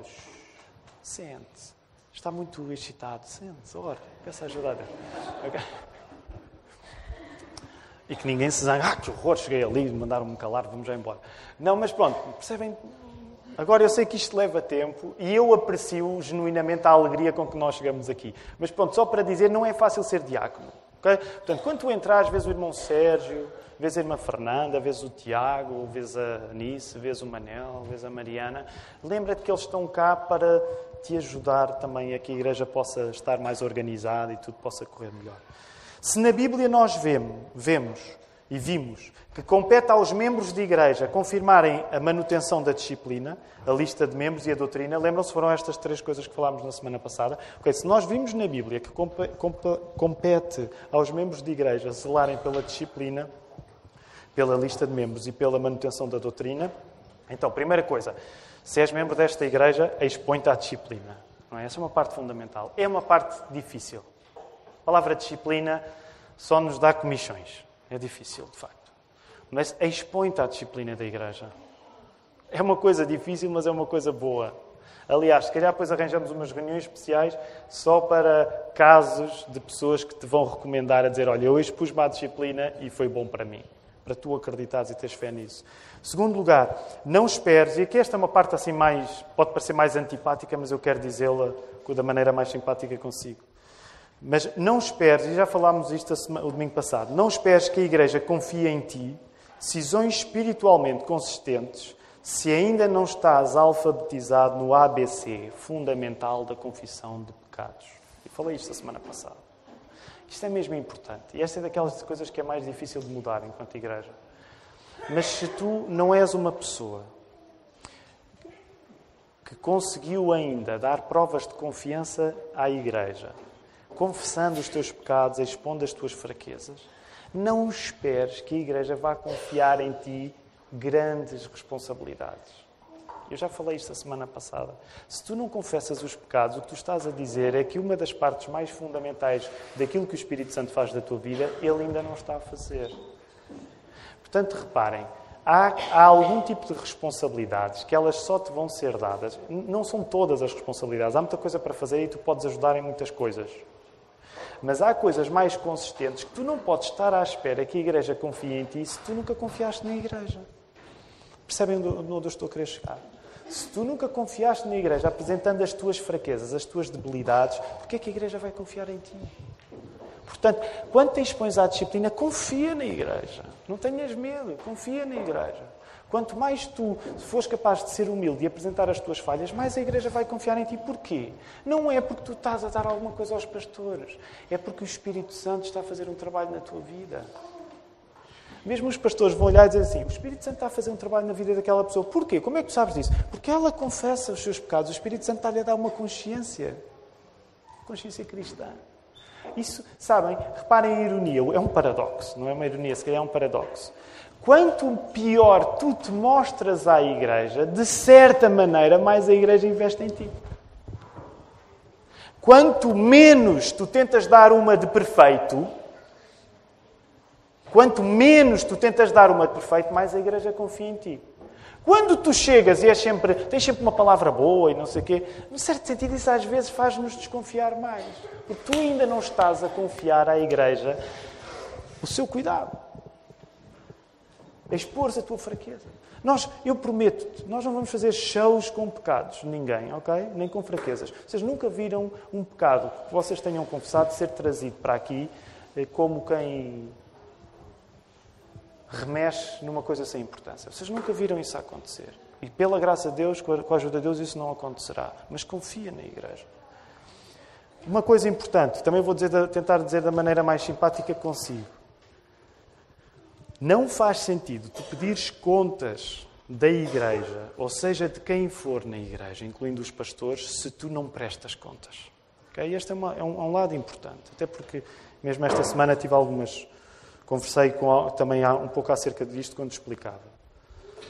Sente-se. Está muito excitado. Sente-se. Ora, peça ajuda a Deus. Okay? E que ninguém se zangue. Que horror, cheguei ali, mandaram-me calar, vamos já embora. Não, mas pronto, percebem? Agora, eu sei que isto leva tempo e eu aprecio genuinamente a alegria com que nós chegamos aqui. Mas pronto, só para dizer, não é fácil ser diácono. Okay? Portanto, quando tu entras, vês o irmão Sérgio, vês a irmã Fernanda, vês o Tiago, vês a Anice, vês o Manel, vês a Mariana. Lembra-te que eles estão cá para te ajudar também a que a igreja possa estar mais organizada e tudo possa correr melhor. Se na Bíblia nós vemos e vimos que compete aos membros de igreja confirmarem a manutenção da disciplina, a lista de membros e a doutrina, lembram-se, foram estas 3 coisas que falámos na semana passada. Okay, se nós vimos na Bíblia que compete aos membros de igreja zelarem pela disciplina, pela lista de membros e pela manutenção da doutrina, então, primeira coisa, se és membro desta igreja, expõe-te à disciplina. Não é? Essa é uma parte fundamental. É uma parte difícil. A palavra disciplina só nos dá comissões. É difícil, de facto. Mas expõe-te à disciplina da igreja. É uma coisa difícil, mas é uma coisa boa. Aliás, se calhar depois arranjamos umas reuniões especiais só para casos de pessoas que te vão recomendar a dizer, olha, eu expus-me à disciplina e foi bom para mim. Para tu acreditares e teres fé nisso. Segundo lugar, não esperes, e aqui esta é uma parte assim mais, pode parecer mais antipática, mas eu quero dizê-la da maneira mais simpática que consigo. Mas não esperes, e já falámos isto o domingo passado, não esperes que a igreja confie em ti decisões espiritualmente consistentes se ainda não estás alfabetizado no ABC, fundamental da confissão de pecados. E falei isto a semana passada. Isto é mesmo importante. E esta é daquelas coisas que é mais difícil de mudar enquanto igreja. Mas se tu não és uma pessoa que conseguiu ainda dar provas de confiança à igreja, confessando os teus pecados, expondo as tuas fraquezas, não esperes que a igreja vá confiar em ti grandes responsabilidades. Eu já falei isto a semana passada. Se tu não confessas os pecados, o que tu estás a dizer é que uma das partes mais fundamentais daquilo que o Espírito Santo faz da tua vida, ele ainda não está a fazer. Portanto, reparem, há algum tipo de responsabilidades que elas só te vão ser dadas. Não são todas as responsabilidades. Há muita coisa para fazer e tu podes ajudar em muitas coisas. Mas há coisas mais consistentes que tu não podes estar à espera que a igreja confie em ti se tu nunca confiaste na igreja. Percebem onde eu estou a querer chegar? Se tu nunca confiaste na igreja, apresentando as tuas fraquezas, as tuas debilidades, porquê é que a igreja vai confiar em ti? Portanto, quando te expões à disciplina, confia na igreja. Não tenhas medo, confia na igreja. Quanto mais tu fores capaz de ser humilde e apresentar as tuas falhas, mais a igreja vai confiar em ti. Porquê? Não é porque tu estás a dar alguma coisa aos pastores. É porque o Espírito Santo está a fazer um trabalho na tua vida. Mesmo os pastores vão olhar e dizer assim, o Espírito Santo está a fazer um trabalho na vida daquela pessoa. Porquê? Como é que tu sabes disso? Porque ela confessa os seus pecados. O Espírito Santo está-lhe a dar uma consciência. Consciência cristã. Isso, sabem, reparem a ironia. É um paradoxo. Não é uma ironia, se calhar é um paradoxo. Quanto pior tu te mostras à igreja, de certa maneira, mais a igreja investe em ti. Quanto menos tu tentas dar uma de perfeito, mais a igreja confia em ti. Quando tu chegas e tens sempre uma palavra boa e não sei o quê, num certo sentido isso às vezes faz-nos desconfiar mais. Porque tu ainda não estás a confiar à igreja o seu cuidado. A expor a tua fraqueza. Eu prometo-te, nós não vamos fazer shows com pecados, ninguém, ok? Nem com fraquezas. Vocês nunca viram um pecado que vocês tenham confessado ser trazido para aqui como quem remexe numa coisa sem importância. Vocês nunca viram isso acontecer. E pela graça de Deus, com a ajuda de Deus, isso não acontecerá. Mas confia na igreja. Uma coisa importante, também vou tentar dizer da maneira mais simpática que consigo. Não faz sentido tu pedires contas da igreja, ou seja, de quem for na igreja, incluindo os pastores, se tu não prestas contas. Okay? Este é um lado importante. Até porque, mesmo esta semana, conversei também um pouco acerca disto quando explicava.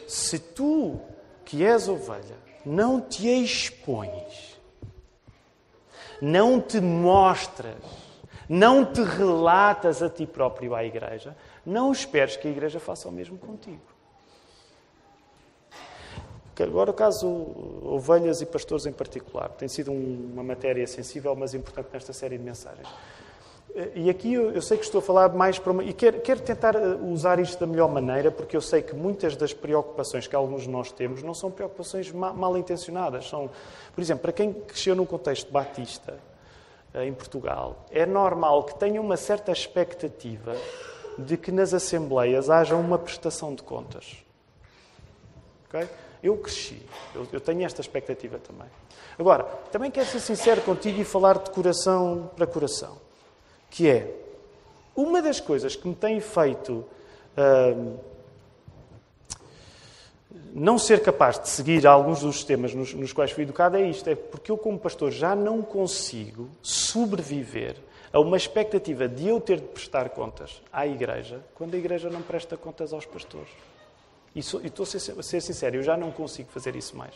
Se tu, que és ovelha, não te expões, não te mostras, não te relatas a ti próprio à igreja, não esperes que a igreja faça o mesmo contigo. Agora, o caso ovelhas e pastores em particular, tem sido uma matéria sensível, mas importante nesta série de mensagens. E aqui eu sei que estou a falar mais para e quero tentar usar isto da melhor maneira, porque eu sei que muitas das preocupações que alguns de nós temos não são preocupações mal intencionadas. São, por exemplo, para quem cresceu num contexto batista, em Portugal, é normal que tenha uma certa expectativa de que nas assembleias haja uma prestação de contas. Okay? Eu cresci. Eu tenho esta expectativa também. Agora, também quero ser sincero contigo e falar de coração para coração. Que é, uma das coisas que me tem feito não ser capaz de seguir alguns dos temas nos quais fui educado é isto. É porque eu, como pastor, já não consigo sobreviver a uma expectativa de eu ter de prestar contas à igreja quando a igreja não presta contas aos pastores. E estou a ser sincero, eu já não consigo fazer isso mais.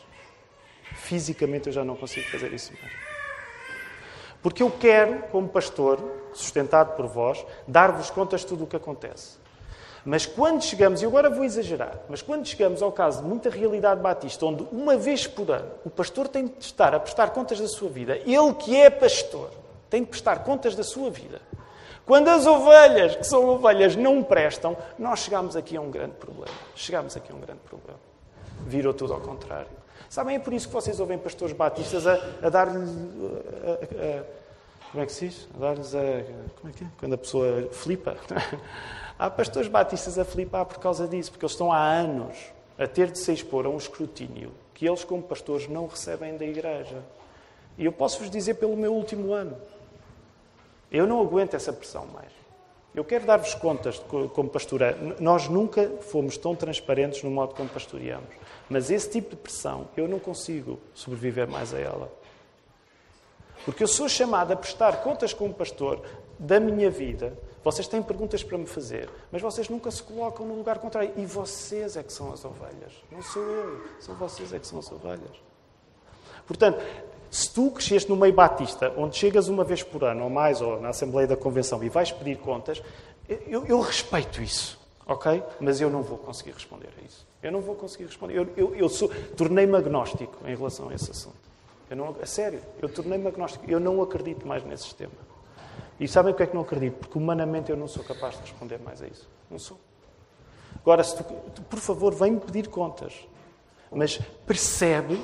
Fisicamente eu já não consigo fazer isso mais. Porque eu quero, como pastor, sustentado por vós, dar-vos contas de tudo o que acontece. Mas quando chegamos, e agora vou exagerar, mas quando chegamos ao caso de muita realidade batista, onde uma vez por ano o pastor tem de estar a prestar contas da sua vida, ele que é pastor, tem de prestar contas da sua vida. Quando as ovelhas, que são ovelhas, não prestam, nós chegamos aqui a um grande problema. Virou tudo ao contrário. Sabem, é por isso que vocês ouvem pastores batistas a dar-lhes... como é que se diz? A dar-lhes a... Como é que é? Quando a pessoa flipa. Há pastores batistas a flipar por causa disso, porque eles estão há anos a ter de se expor a um escrutínio que eles, como pastores, não recebem da igreja. E eu posso-vos dizer pelo meu último ano. Eu não aguento essa pressão mais. Eu quero dar-vos contas como pastor. Nós nunca fomos tão transparentes no modo como pastoreamos. Mas esse tipo de pressão, eu não consigo sobreviver mais a ela. Porque eu sou chamado a prestar contas como pastor da minha vida. Vocês têm perguntas para me fazer, mas vocês nunca se colocam no lugar contrário. E vocês é que são as ovelhas. Não sou eu. São vocês é que são as ovelhas. Portanto, se tu cresceste no meio batista, onde chegas uma vez por ano ou mais, ou na Assembleia da Convenção, e vais pedir contas, eu respeito isso, ok? Mas eu não vou conseguir responder a isso. Eu não vou conseguir responder. Tornei-me agnóstico em relação a esse assunto. A sério, eu tornei-me agnóstico. Eu não acredito mais nesse sistema. E sabem porque é que não acredito? Porque humanamente eu não sou capaz de responder mais a isso. Não sou. Agora, se tu, por favor, vem-me pedir contas. Mas percebe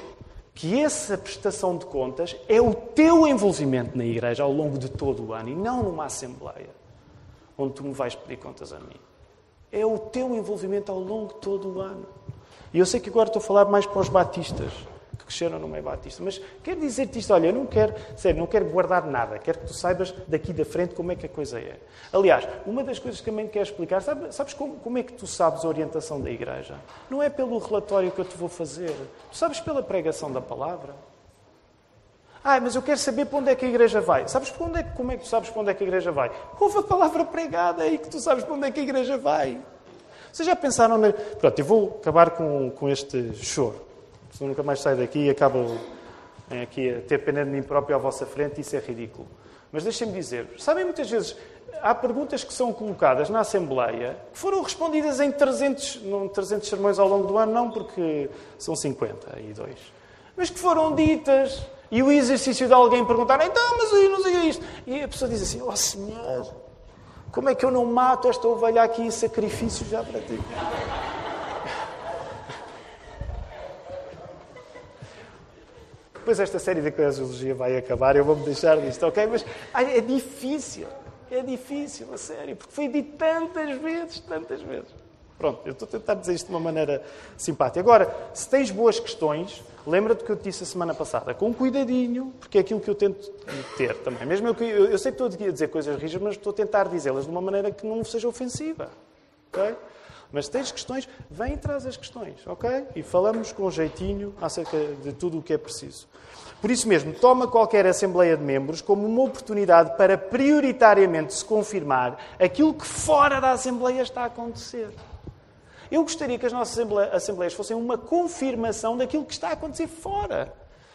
que essa prestação de contas é o teu envolvimento na igreja ao longo de todo o ano e não numa assembleia onde tu me vais pedir contas a mim. É o teu envolvimento ao longo de todo o ano. E eu sei que agora estou a falar mais para os batistas, que cresceram no meio batista, mas quero dizer-te isto, olha, eu não quero guardar nada, quero que tu saibas daqui da frente como é que a coisa é. Aliás, uma das coisas que também te quero explicar, sabes como é que tu sabes a orientação da igreja? Não é pelo relatório que eu te vou fazer, tu sabes pela pregação da palavra. Mas eu quero saber para onde é que a igreja vai. Sabes como é que tu sabes para onde é que a igreja vai? Ouve a palavra pregada, é aí que tu sabes para onde é que a igreja vai. Vocês já pensaram... Pronto, eu vou acabar com este choro. Se eu nunca mais saio daqui e acabo aqui a ter pena de mim próprio à vossa frente, isso é ridículo. Mas deixem-me dizer, sabem muitas vezes, há perguntas que são colocadas na Assembleia que foram respondidas em 300 sermões ao longo do ano, não porque são 52, mas que foram ditas. E o exercício de alguém perguntar, então, mas eu não sei isto. E a pessoa diz assim, ó Senhor, como é que eu não mato esta ovelha aqui em sacrifício já para ti? Depois esta série de eclesiologia vai acabar, eu vou-me deixar disto, ok? Mas é difícil, a sério, porque foi dito tantas vezes. Pronto, eu estou a tentar dizer isto de uma maneira simpática. Agora, se tens boas questões, lembra-te que eu te disse a semana passada, com cuidadinho, porque é aquilo que eu tento ter também. Mesmo eu sei que estou aqui a dizer coisas rijas, mas estou a tentar dizê-las de uma maneira que não seja ofensiva, ok? Mas se tens questões, vem e traz as questões, ok? E falamos com jeitinho acerca de tudo o que é preciso. Por isso mesmo, toma qualquer Assembleia de Membros como uma oportunidade para prioritariamente se confirmar aquilo que fora da Assembleia está a acontecer. Eu gostaria que as nossas Assembleias fossem uma confirmação daquilo que está a acontecer fora.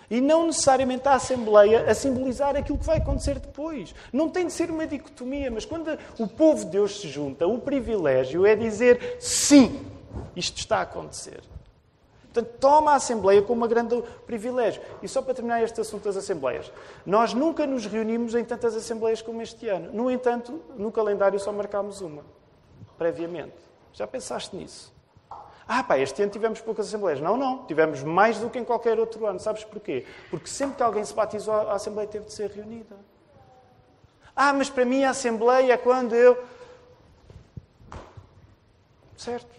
E não necessariamente a Assembleia a simbolizar aquilo que vai acontecer depois. Não tem de ser uma dicotomia, mas quando o povo de Deus se junta, o privilégio é dizer sim, isto está a acontecer. Portanto, toma a Assembleia como um grande privilégio. E só para terminar este assunto das Assembleias. Nós nunca nos reunimos em tantas Assembleias como este ano. No entanto, no calendário só marcámos uma, previamente. Já pensaste nisso? Este ano tivemos poucas Assembleias. Não. Tivemos mais do que em qualquer outro ano. Sabes porquê? Porque sempre que alguém se batizou, a Assembleia teve de ser reunida. Mas para mim a Assembleia é quando eu... Certo.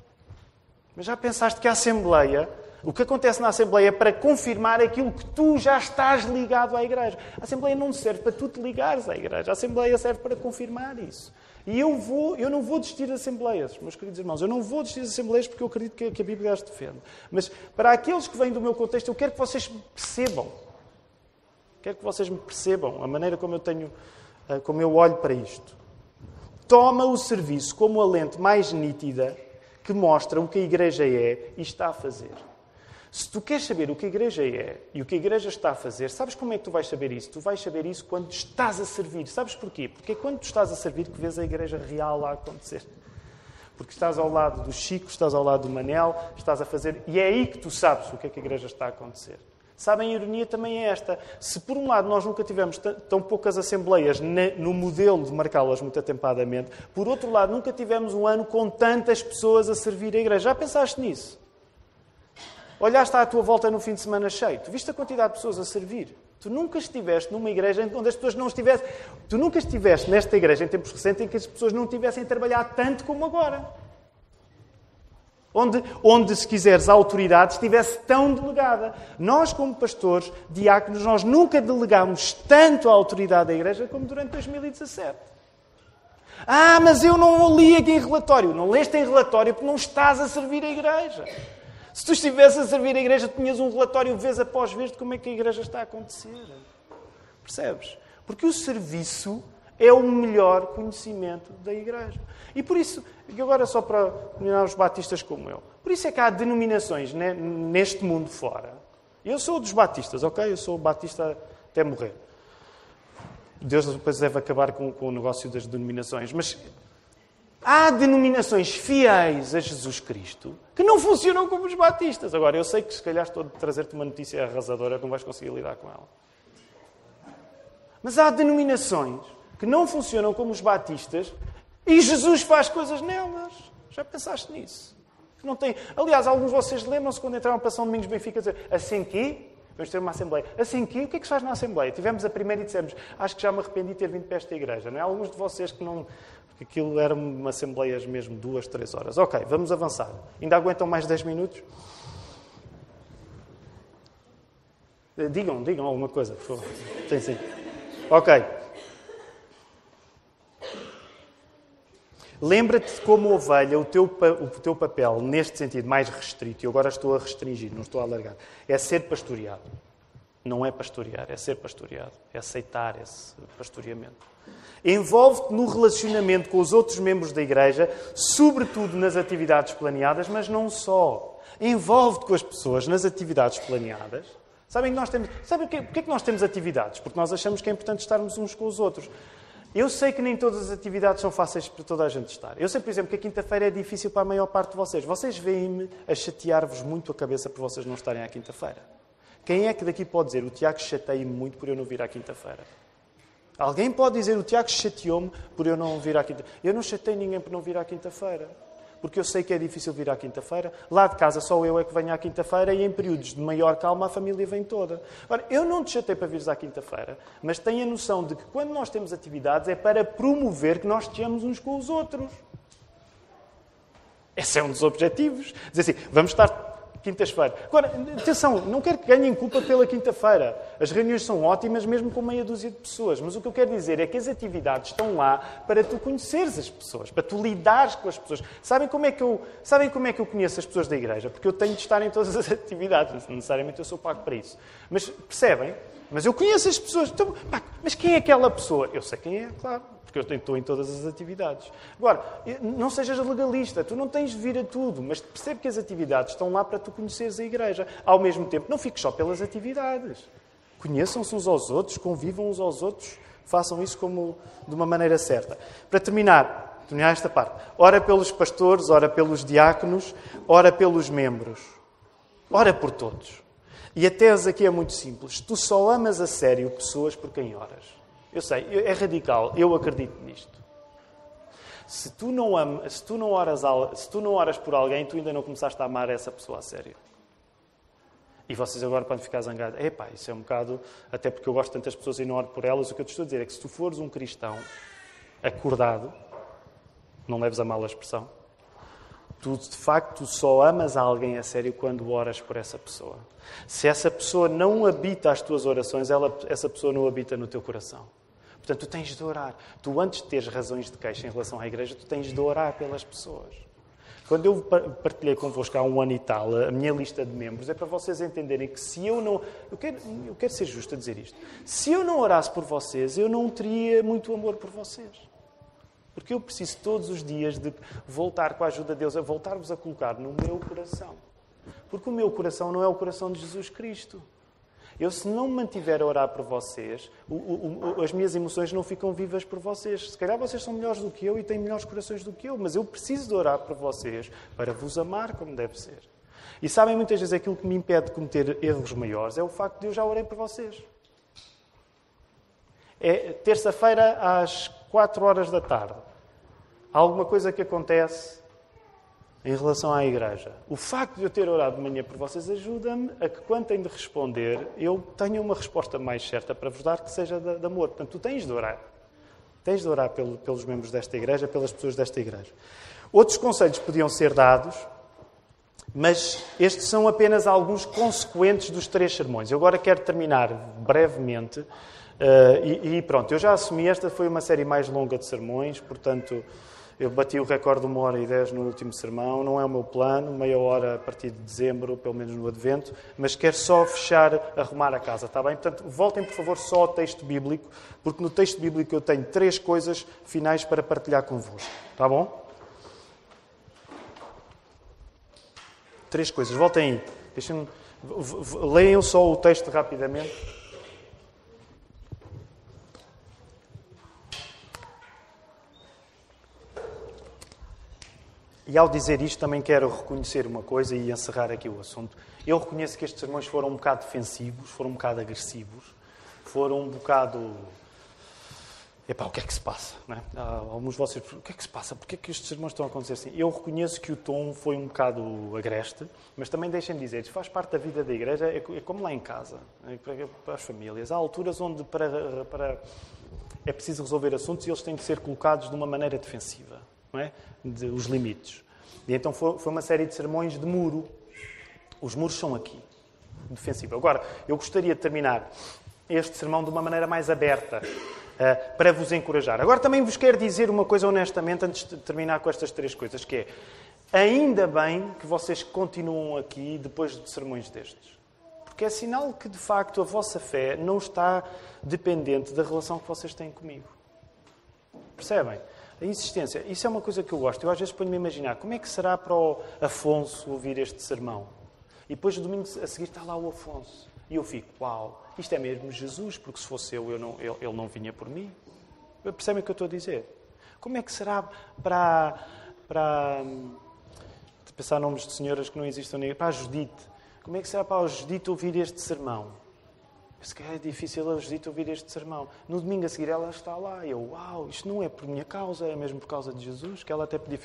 Mas já pensaste que a Assembleia... O que acontece na Assembleia é para confirmar aquilo que tu já estás ligado à Igreja. A Assembleia não serve para tu te ligares à Igreja. A Assembleia serve para confirmar isso. E eu não vou desistir das Assembleias, meus queridos irmãos. Eu não vou desistir das Assembleias porque eu acredito que a Bíblia as defende. Mas para aqueles que vêm do meu contexto, eu quero que vocês me percebam. Quero que vocês me percebam a maneira como eu olho para isto. Toma o serviço como a lente mais nítida que mostra o que a Igreja é e está a fazer. Se tu queres saber o que a Igreja é e o que a Igreja está a fazer, sabes como é que tu vais saber isso? Tu vais saber isso quando estás a servir. Sabes porquê? Porque é quando tu estás a servir que vês a Igreja real lá acontecer. Porque estás ao lado do Chico, estás ao lado do Manel, estás a fazer... E é aí que tu sabes o que é que a Igreja está a acontecer. Sabem, a ironia também é esta. Se por um lado nós nunca tivemos tão poucas Assembleias no modelo de marcá-las muito atempadamente, por outro lado nunca tivemos um ano com tantas pessoas a servir a Igreja. Já pensaste nisso? Olhaste à tua volta no fim de semana cheio. Tu viste a quantidade de pessoas a servir. Tu nunca estiveste numa igreja onde as pessoas não estivessem... Tu nunca estiveste nesta igreja em tempos recentes em que as pessoas não tivessem trabalhado tanto como agora. Onde, se quiseres, a autoridade estivesse tão delegada. Nós, como pastores, diáconos, nós nunca delegámos tanto a autoridade da igreja como durante 2017. Mas eu não li aqui em relatório. Não leste em relatório porque não estás a servir a igreja. Se tu estivesse a servir a igreja, tinhas um relatório vez após vez de como é que a igreja está a acontecer. Percebes? Porque o serviço é o melhor conhecimento da igreja. E por isso, agora só para terminar os batistas como eu, por isso é que há denominações neste mundo fora. Eu sou dos batistas, ok? Eu sou batista até morrer. Deus depois deve acabar com o negócio das denominações, mas... Há denominações fiéis a Jesus Cristo que não funcionam como os batistas. Agora, eu sei que se calhar estou a trazer-te uma notícia arrasadora que não vais conseguir lidar com ela. Mas há denominações que não funcionam como os batistas e Jesus faz coisas nelas. Já pensaste nisso? Não tem... Aliás, alguns de vocês lembram-se quando entraram para São Domingos Benfica dizer assim que... Vamos ter uma Assembleia. Assim que... O que é que se faz na Assembleia? Tivemos a primeira e dissemos acho que já me arrependi de ter vindo para esta igreja. Não é? Alguns de vocês que não... Porque aquilo eram uma Assembleias mesmo 2, 3 horas. Ok, vamos avançar. Ainda aguentam mais 10 minutos? Digam alguma coisa, por favor. Sim. Ok. Lembra-te de como ovelha, o teu papel, neste sentido mais restrito, e agora estou a restringir, não estou a alargar, é ser pastoreado. Não é pastorear, é ser pastoreado. É aceitar esse pastoreamento. Envolve-te no relacionamento com os outros membros da igreja, sobretudo nas atividades planeadas, mas não só. Envolve-te com as pessoas nas atividades planeadas. Sabem que nós temos... Sabem porquê que nós temos atividades? Porque nós achamos que é importante estarmos uns com os outros. Eu sei que nem todas as atividades são fáceis para toda a gente estar. Eu sei, por exemplo, que a quinta-feira é difícil para a maior parte de vocês. Vocês veem-me a chatear-vos muito a cabeça por vocês não estarem à quinta-feira. Quem é que daqui pode dizer, o Tiago chateia-me muito por eu não vir à quinta-feira? Alguém pode dizer, o Tiago chateou-me por eu não vir à quinta-feira? Eu não chatei ninguém por não vir à quinta-feira. Porque eu sei que é difícil vir à quinta-feira. Lá de casa só eu é que venho à quinta-feira e em períodos de maior calma a família vem toda. Ora, eu não te chatei para vires à quinta-feira, mas tenho a noção de que quando nós temos atividades é para promover que nós estejamos uns com os outros. Esse é um dos objetivos. Dizer assim, vamos estar quintas-feiras. Agora, atenção, não quero que ganhem culpa pela quinta-feira. As reuniões são ótimas, mesmo com meia dúzia de pessoas. Mas o que eu quero dizer é que as atividades estão lá para tu conheceres as pessoas, para tu lidares com as pessoas. Sabem como é que eu conheço as pessoas da igreja? Porque eu tenho de estar em todas as atividades. Não necessariamente eu sou pago para isso. Mas percebem? Mas eu conheço as pessoas. Então, mas quem é aquela pessoa? Eu sei quem é, claro. Porque eu estou em todas as atividades. Agora, não sejas legalista. Tu não tens de vir a tudo. Mas percebe que as atividades estão lá para tu conheceres a igreja. Ao mesmo tempo, não fiques só pelas atividades. Conheçam-se uns aos outros, convivam uns aos outros. Façam isso como de uma maneira certa. Para terminar esta parte. Ora pelos pastores, ora pelos diáconos, ora pelos membros. Ora por todos. E a tese aqui é muito simples. Tu só amas a sério pessoas por quem oras. Eu sei, é radical. Eu acredito nisto. Se tu não oras por alguém, tu ainda não começaste a amar essa pessoa a sério. E vocês agora podem ficar zangados. Epá, isso é um bocado... Até porque eu gosto de tantas pessoas e não oro por elas. O que eu te estou a dizer é que se tu fores um cristão acordado, não leves a mal a expressão, tu, de facto, só amas alguém a sério quando oras por essa pessoa. Se essa pessoa não habita as tuas orações, essa pessoa não habita no teu coração. Portanto, tu tens de orar. Tu, antes de teres razões de queixa em relação à igreja, tu tens de orar pelas pessoas. Quando eu partilhei convosco há 1 ano e tal a minha lista de membros, é para vocês entenderem que se eu não... Eu quero ser justo a dizer isto. Se eu não orasse por vocês, eu não teria muito amor por vocês. Porque eu preciso todos os dias de voltar, com a ajuda de Deus, a voltar-vos a colocar no meu coração. Porque o meu coração não é o coração de Jesus Cristo. Eu, se não me mantiver a orar por vocês, as minhas emoções não ficam vivas por vocês. Se calhar vocês são melhores do que eu e têm melhores corações do que eu, mas eu preciso de orar por vocês para vos amar como deve ser. E sabem, muitas vezes aquilo que me impede de cometer erros maiores é o facto de eu já orei por vocês. É terça-feira às 4 horas da tarde. Há alguma coisa que acontece em relação à igreja. O facto de eu ter orado de manhã por vocês ajuda-me a que, quando tenho de responder, eu tenha uma resposta mais certa para vos dar que seja de amor. Portanto, tu tens de orar. Tens de orar pelos membros desta igreja, pelas pessoas desta igreja. Outros conselhos podiam ser dados, mas estes são apenas alguns consequentes dos 3 sermões. Eu agora quero terminar brevemente. E pronto, eu já assumi, esta foi uma série mais longa de sermões, portanto... Eu bati o recorde de 1h10 no último sermão. Não é o meu plano, meia hora a partir de dezembro, pelo menos no Advento, mas quero só fechar, arrumar a casa, está bem? Portanto, voltem, por favor, só ao texto bíblico, porque no texto bíblico eu tenho 3 coisas finais para partilhar convosco. Está bom? 3 coisas. Voltem aí. Leiam só o texto rapidamente. E ao dizer isto também quero reconhecer uma coisa e encerrar aqui o assunto. Eu reconheço que estes sermões foram um bocado defensivos, foram um bocado agressivos, foram um bocado... Epá, o que é que se passa? Não é? Alguns de vocês, o que é que se passa? Porquê é que estes sermões estão a acontecer assim? Eu reconheço que o tom foi um bocado agreste, mas também deixem-me dizer, isto faz parte da vida da igreja, é como lá em casa, para as famílias. Há alturas onde é preciso resolver assuntos e eles têm de ser colocados de uma maneira defensiva. Não é? Os limites. E então foi uma série de sermões de muro. Os muros são aqui. Defensivo. Agora, eu gostaria de terminar este sermão de uma maneira mais aberta, para vos encorajar. Agora também vos quero dizer uma coisa honestamente, antes de terminar com estas 3 coisas, que é, ainda bem que vocês continuam aqui depois de sermões destes. Porque é sinal que, de facto, a vossa fé não está dependente da relação que vocês têm comigo. Percebem? A insistência, isso é uma coisa que eu gosto. Eu às vezes ponho-me a imaginar como é que será para o Afonso ouvir este sermão. E depois, no domingo a seguir, está lá o Afonso. E eu fico, uau, isto é mesmo Jesus, porque se fosse ele não vinha por mim. Percebem o que eu estou a dizer? Como é que será para de pensar nomes de senhoras que não existem, para a Judite? Como é que será para a Judite ouvir este sermão? Se calhar é difícil a Judite ouvir este sermão. No domingo a seguir ela está lá. E eu, uau, isto não é por minha causa, é mesmo por causa de Jesus, que ela até podia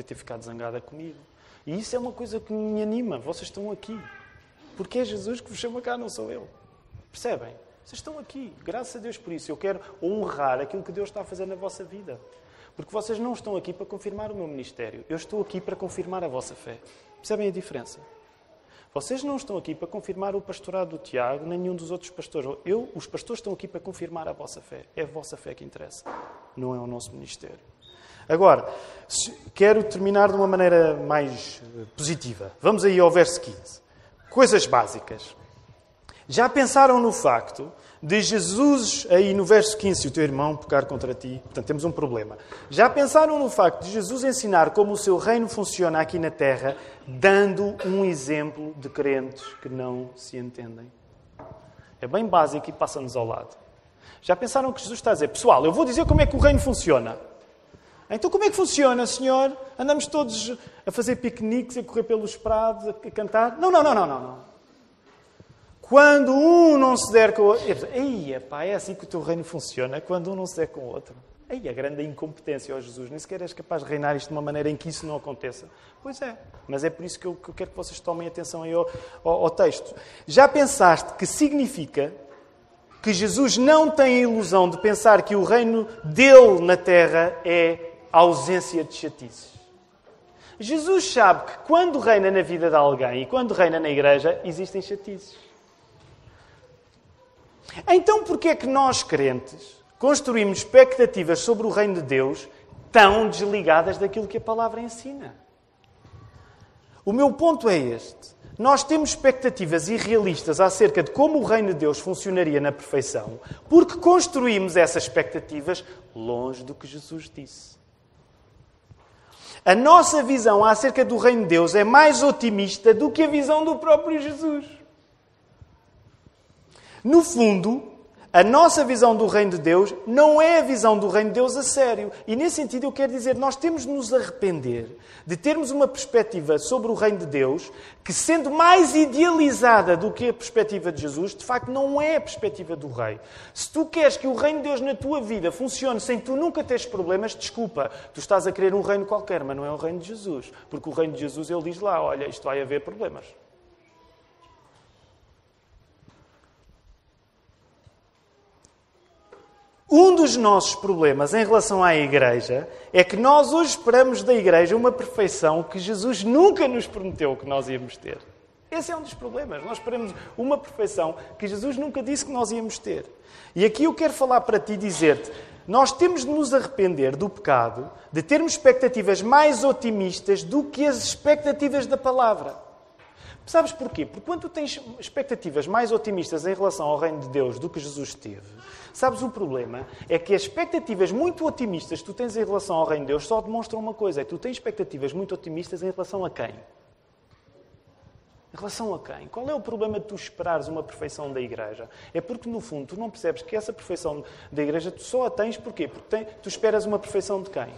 ter ficado zangada comigo. E isso é uma coisa que me anima. Vocês estão aqui. Porque é Jesus que vos chama cá, não sou eu. Percebem? Vocês estão aqui. Graças a Deus por isso. Eu quero honrar aquilo que Deus está a fazer na vossa vida. Porque vocês não estão aqui para confirmar o meu ministério. Eu estou aqui para confirmar a vossa fé. Percebem a diferença? Vocês não estão aqui para confirmar o pastorado do Tiago, nem nenhum dos outros pastores. Os pastores estão aqui para confirmar a vossa fé. É a vossa fé que interessa. Não é o nosso ministério. Agora, quero terminar de uma maneira mais positiva. Vamos aí ao verso 15. Coisas básicas. Já pensaram no facto de Jesus, aí no verso 15, se o teu irmão pecar contra ti, portanto temos um problema. Já pensaram no facto de Jesus ensinar como o seu reino funciona aqui na terra, dando um exemplo de crentes que não se entendem? É bem básico e passa-nos ao lado. Já pensaram que Jesus está a dizer, pessoal, eu vou dizer como é que o reino funciona. Então como é que funciona, Senhor? Andamos todos a fazer piqueniques, a correr pelos prados, a cantar? Não. Quando um não se der com o outro... Ei, pá, é assim que o teu reino funciona, quando um não se der com o outro. Ei, a grande incompetência, ó Jesus, nem sequer és capaz de reinar isto de uma maneira em que isso não aconteça. Pois é, mas é por isso que eu quero que vocês tomem atenção aí ao texto. Já pensaste que significa que Jesus não tem a ilusão de pensar que o reino dele na terra é a ausência de chatices? Jesus sabe que quando reina na vida de alguém e quando reina na igreja, existem chatices. Então, porquê é que nós, crentes, construímos expectativas sobre o reino de Deus tão desligadas daquilo que a palavra ensina? O meu ponto é este. Nós temos expectativas irrealistas acerca de como o reino de Deus funcionaria na perfeição, porque construímos essas expectativas longe do que Jesus disse. A nossa visão acerca do reino de Deus é mais otimista do que a visão do próprio Jesus. No fundo, a nossa visão do reino de Deus não é a visão do reino de Deus a sério. E nesse sentido eu quero dizer, nós temos de nos arrepender de termos uma perspectiva sobre o reino de Deus que, sendo mais idealizada do que a perspectiva de Jesus, de facto não é a perspectiva do rei. Se tu queres que o reino de Deus na tua vida funcione sem tu nunca teres problemas, desculpa, tu estás a querer um reino qualquer, mas não é o reino de Jesus. Porque o reino de Jesus, ele diz lá, olha, isto vai haver problemas. Um dos nossos problemas em relação à Igreja é que nós hoje esperamos da Igreja uma perfeição que Jesus nunca nos prometeu que nós íamos ter. Esse é um dos problemas. Nós esperamos uma perfeição que Jesus nunca disse que nós íamos ter. E aqui eu quero falar para ti e dizer-te, nós temos de nos arrepender do pecado, de termos expectativas mais otimistas do que as expectativas da palavra. Sabes porquê? Porque quando tu tens expectativas mais otimistas em relação ao reino de Deus do que Jesus teve, sabes o problema? É que as expectativas muito otimistas que tu tens em relação ao reino de Deus só demonstram uma coisa, é que tu tens expectativas muito otimistas em relação a quem? Em relação a quem? Qual é o problema de tu esperares uma perfeição da Igreja? É porque, no fundo, tu não percebes que essa perfeição da Igreja tu só a tens porquê? Porque tu esperas uma perfeição de quem?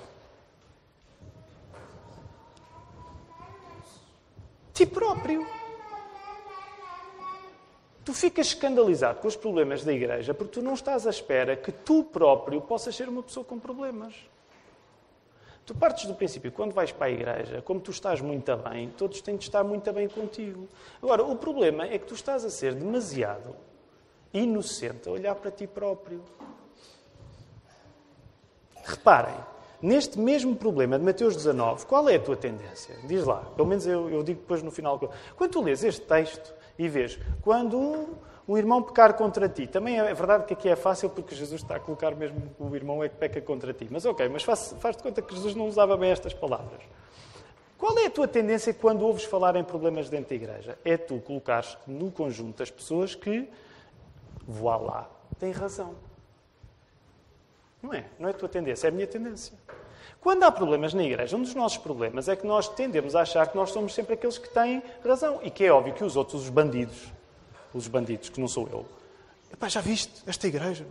Ti próprio. Tu ficas escandalizado com os problemas da Igreja porque tu não estás à espera que tu próprio possas ser uma pessoa com problemas. Tu partes do princípio que quando vais para a Igreja, como tu estás muito bem, todos têm de estar muito bem contigo. Agora, o problema é que tu estás a ser demasiado inocente a olhar para ti próprio. Reparem. Neste mesmo problema de Mateus 19, qual é a tua tendência? Diz lá, pelo menos eu digo depois no final. Quando tu lês este texto e vês, quando um irmão pecar contra ti, também é verdade que aqui é fácil porque Jesus está a colocar mesmo que o irmão é que peca contra ti. Mas ok, mas faz-te conta que Jesus não usava bem estas palavras. Qual é a tua tendência quando ouves falar em problemas dentro da Igreja? É tu colocares no conjunto as pessoas que, voilá, têm razão. Não é? Não é a tua tendência, é a minha tendência. Quando há problemas na Igreja, um dos nossos problemas é que nós tendemos a achar que nós somos sempre aqueles que têm razão. E que é óbvio que os outros, os bandidos, que não sou eu, Epá, já viste esta igreja?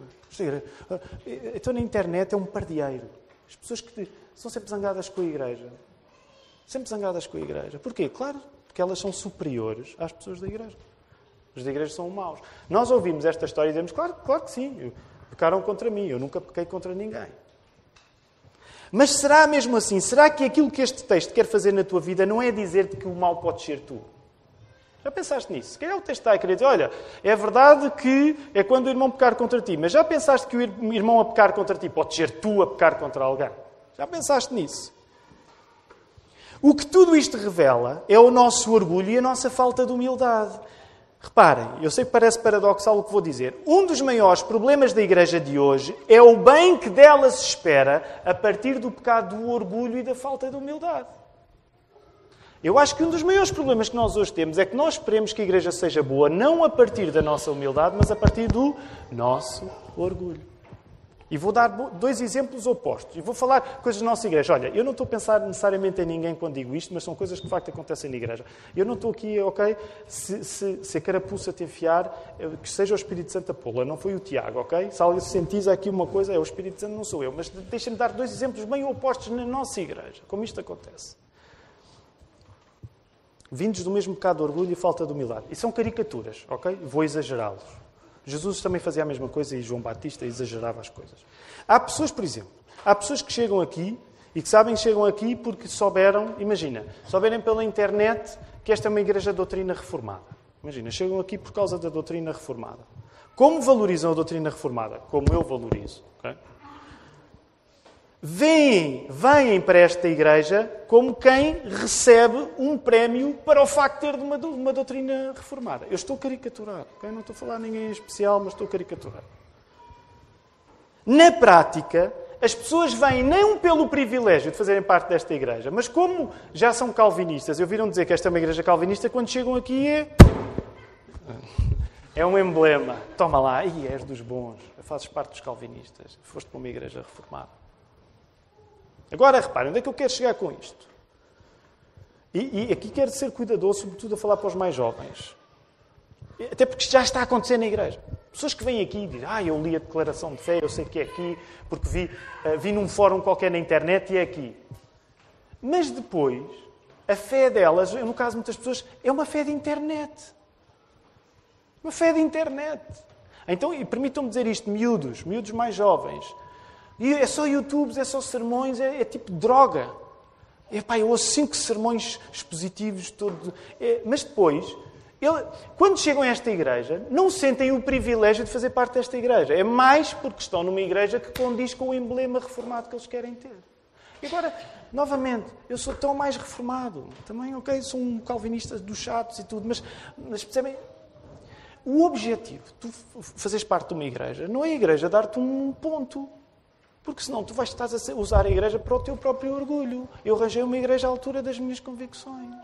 Então na internet é um pardieiro. As pessoas que são sempre zangadas com a igreja. Sempre zangadas com a igreja. Porquê? Claro, porque elas são superiores às pessoas da igreja. Os da igreja são maus. Nós ouvimos esta história e dizemos, claro que sim, pecaram contra mim, eu nunca pequei contra ninguém. Mas será mesmo assim? Será que aquilo que este texto quer fazer na tua vida não é dizer-te que o mal pode ser tu? Já pensaste nisso? Se calhar o texto está a querer dizer, olha, é verdade que é quando o irmão pecar contra ti, mas já pensaste que o irmão a pecar contra ti pode ser tu a pecar contra alguém? Já pensaste nisso? O que tudo isto revela é o nosso orgulho e a nossa falta de humildade. Reparem, eu sei que parece paradoxal o que vou dizer. Um dos maiores problemas da igreja de hoje é o bem que dela se espera a partir do pecado do orgulho e da falta de humildade. Eu acho que um dos maiores problemas que nós hoje temos é que nós esperemos que a igreja seja boa não a partir da nossa humildade, mas a partir do nosso orgulho. E vou dar 2 exemplos opostos. E vou falar coisas da nossa igreja. Olha, eu não estou a pensar necessariamente em ninguém quando digo isto, mas são coisas que de facto acontecem na igreja. Eu não estou aqui, ok, se a carapuça te enfiar, que seja o Espírito Santo a pô-la, não foi o Tiago, ok? Se alguém sentisse aqui uma coisa, é o Espírito Santo, não sou eu. Mas deixem-me dar 2 exemplos bem opostos na nossa igreja, como isto acontece. Vindos do mesmo pecado de orgulho e falta de humildade. E são caricaturas, ok? Vou exagerá-los. Jesus também fazia a mesma coisa e João Batista exagerava as coisas. Há pessoas, por exemplo, que chegam aqui e que sabem que chegam aqui porque souberam, imagina, souberem pela internet que esta é uma igreja de doutrina reformada. Imagina, chegam aqui por causa da doutrina reformada. Como valorizam a doutrina reformada? Como eu valorizo. Okay? Vêm para esta igreja como quem recebe um prémio para o facto de ter uma doutrina reformada. Eu estou a caricaturar, okay? Não estou a falar a ninguém em especial, mas estou a caricaturar. Na prática, as pessoas vêm não pelo privilégio de fazerem parte desta igreja, mas como já são calvinistas, e ouviram dizer que esta é uma igreja calvinista, quando chegam aqui é um emblema. Toma lá, e és dos bons, fazes parte dos calvinistas, foste para uma igreja reformada. Agora, reparem, onde é que eu quero chegar com isto? E aqui quero ser cuidadoso, sobretudo a falar para os mais jovens. Até porque isto já está a acontecer na igreja. Pessoas que vêm aqui e dizem, eu li a declaração de fé, eu sei que é aqui, porque vi num fórum qualquer na internet e é aqui. Mas depois, a fé delas, no caso de muitas pessoas, é uma fé de internet. Uma fé de internet. Então, e permitam-me dizer isto, miúdos mais jovens. E é só YouTubes, é só sermões, é tipo droga. Eu ouço 5 sermões expositivos, mas depois, quando chegam a esta igreja, não sentem o privilégio de fazer parte desta igreja. É mais porque estão numa igreja que condiz com o emblema reformado que eles querem ter. E agora, novamente, eu sou tão mais reformado. Também, ok, sou um calvinista dos chatos e tudo, mas percebem? O objetivo de tu fazeres parte de uma igreja não é a igreja dar-te um ponto. Porque senão tu vais estar a usar a igreja para o teu próprio orgulho. Eu arranjei uma igreja à altura das minhas convicções.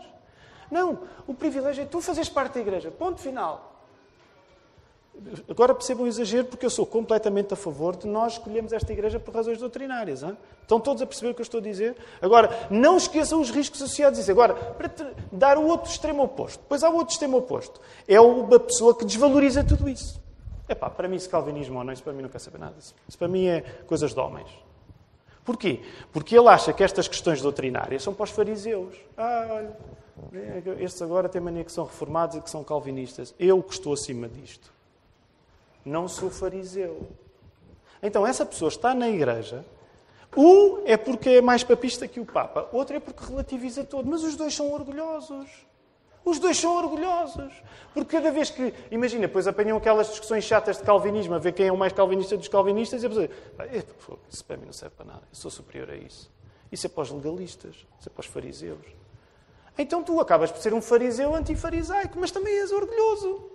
Não, o privilégio é tu fazeres parte da igreja. Ponto final. Agora percebam o exagero, porque eu sou completamente a favor de nós escolhermos esta igreja por razões doutrinárias. Hein? Estão todos a perceber o que eu estou a dizer? Agora, não esqueçam os riscos associados a isso. Agora, para dar o outro extremo oposto. Depois há o outro extremo oposto. É uma pessoa que desvaloriza tudo isso. Para mim, se calvinismo ou não, isso para mim não quer saber nada disso. Isso para mim é coisas de homens. Porquê? Porque ele acha que estas questões doutrinárias são para os fariseus. Olha, estes agora têm mania que são reformados e que são calvinistas. Eu que estou acima disto. Não sou fariseu. Então, essa pessoa está na igreja. Um é porque é mais papista que o Papa. Outro é porque relativiza todo. Mas os dois são orgulhosos. Os dois são orgulhosos. Porque cada vez que... Imagina, depois apanham aquelas discussões chatas de calvinismo, a ver quem é o mais calvinista dos calvinistas, e a pessoa diz, isso para mim não serve para nada. Eu sou superior a isso. Isso é para os legalistas. Isso é para os fariseus. Então tu acabas por ser um fariseu antifarisaico, mas também és orgulhoso.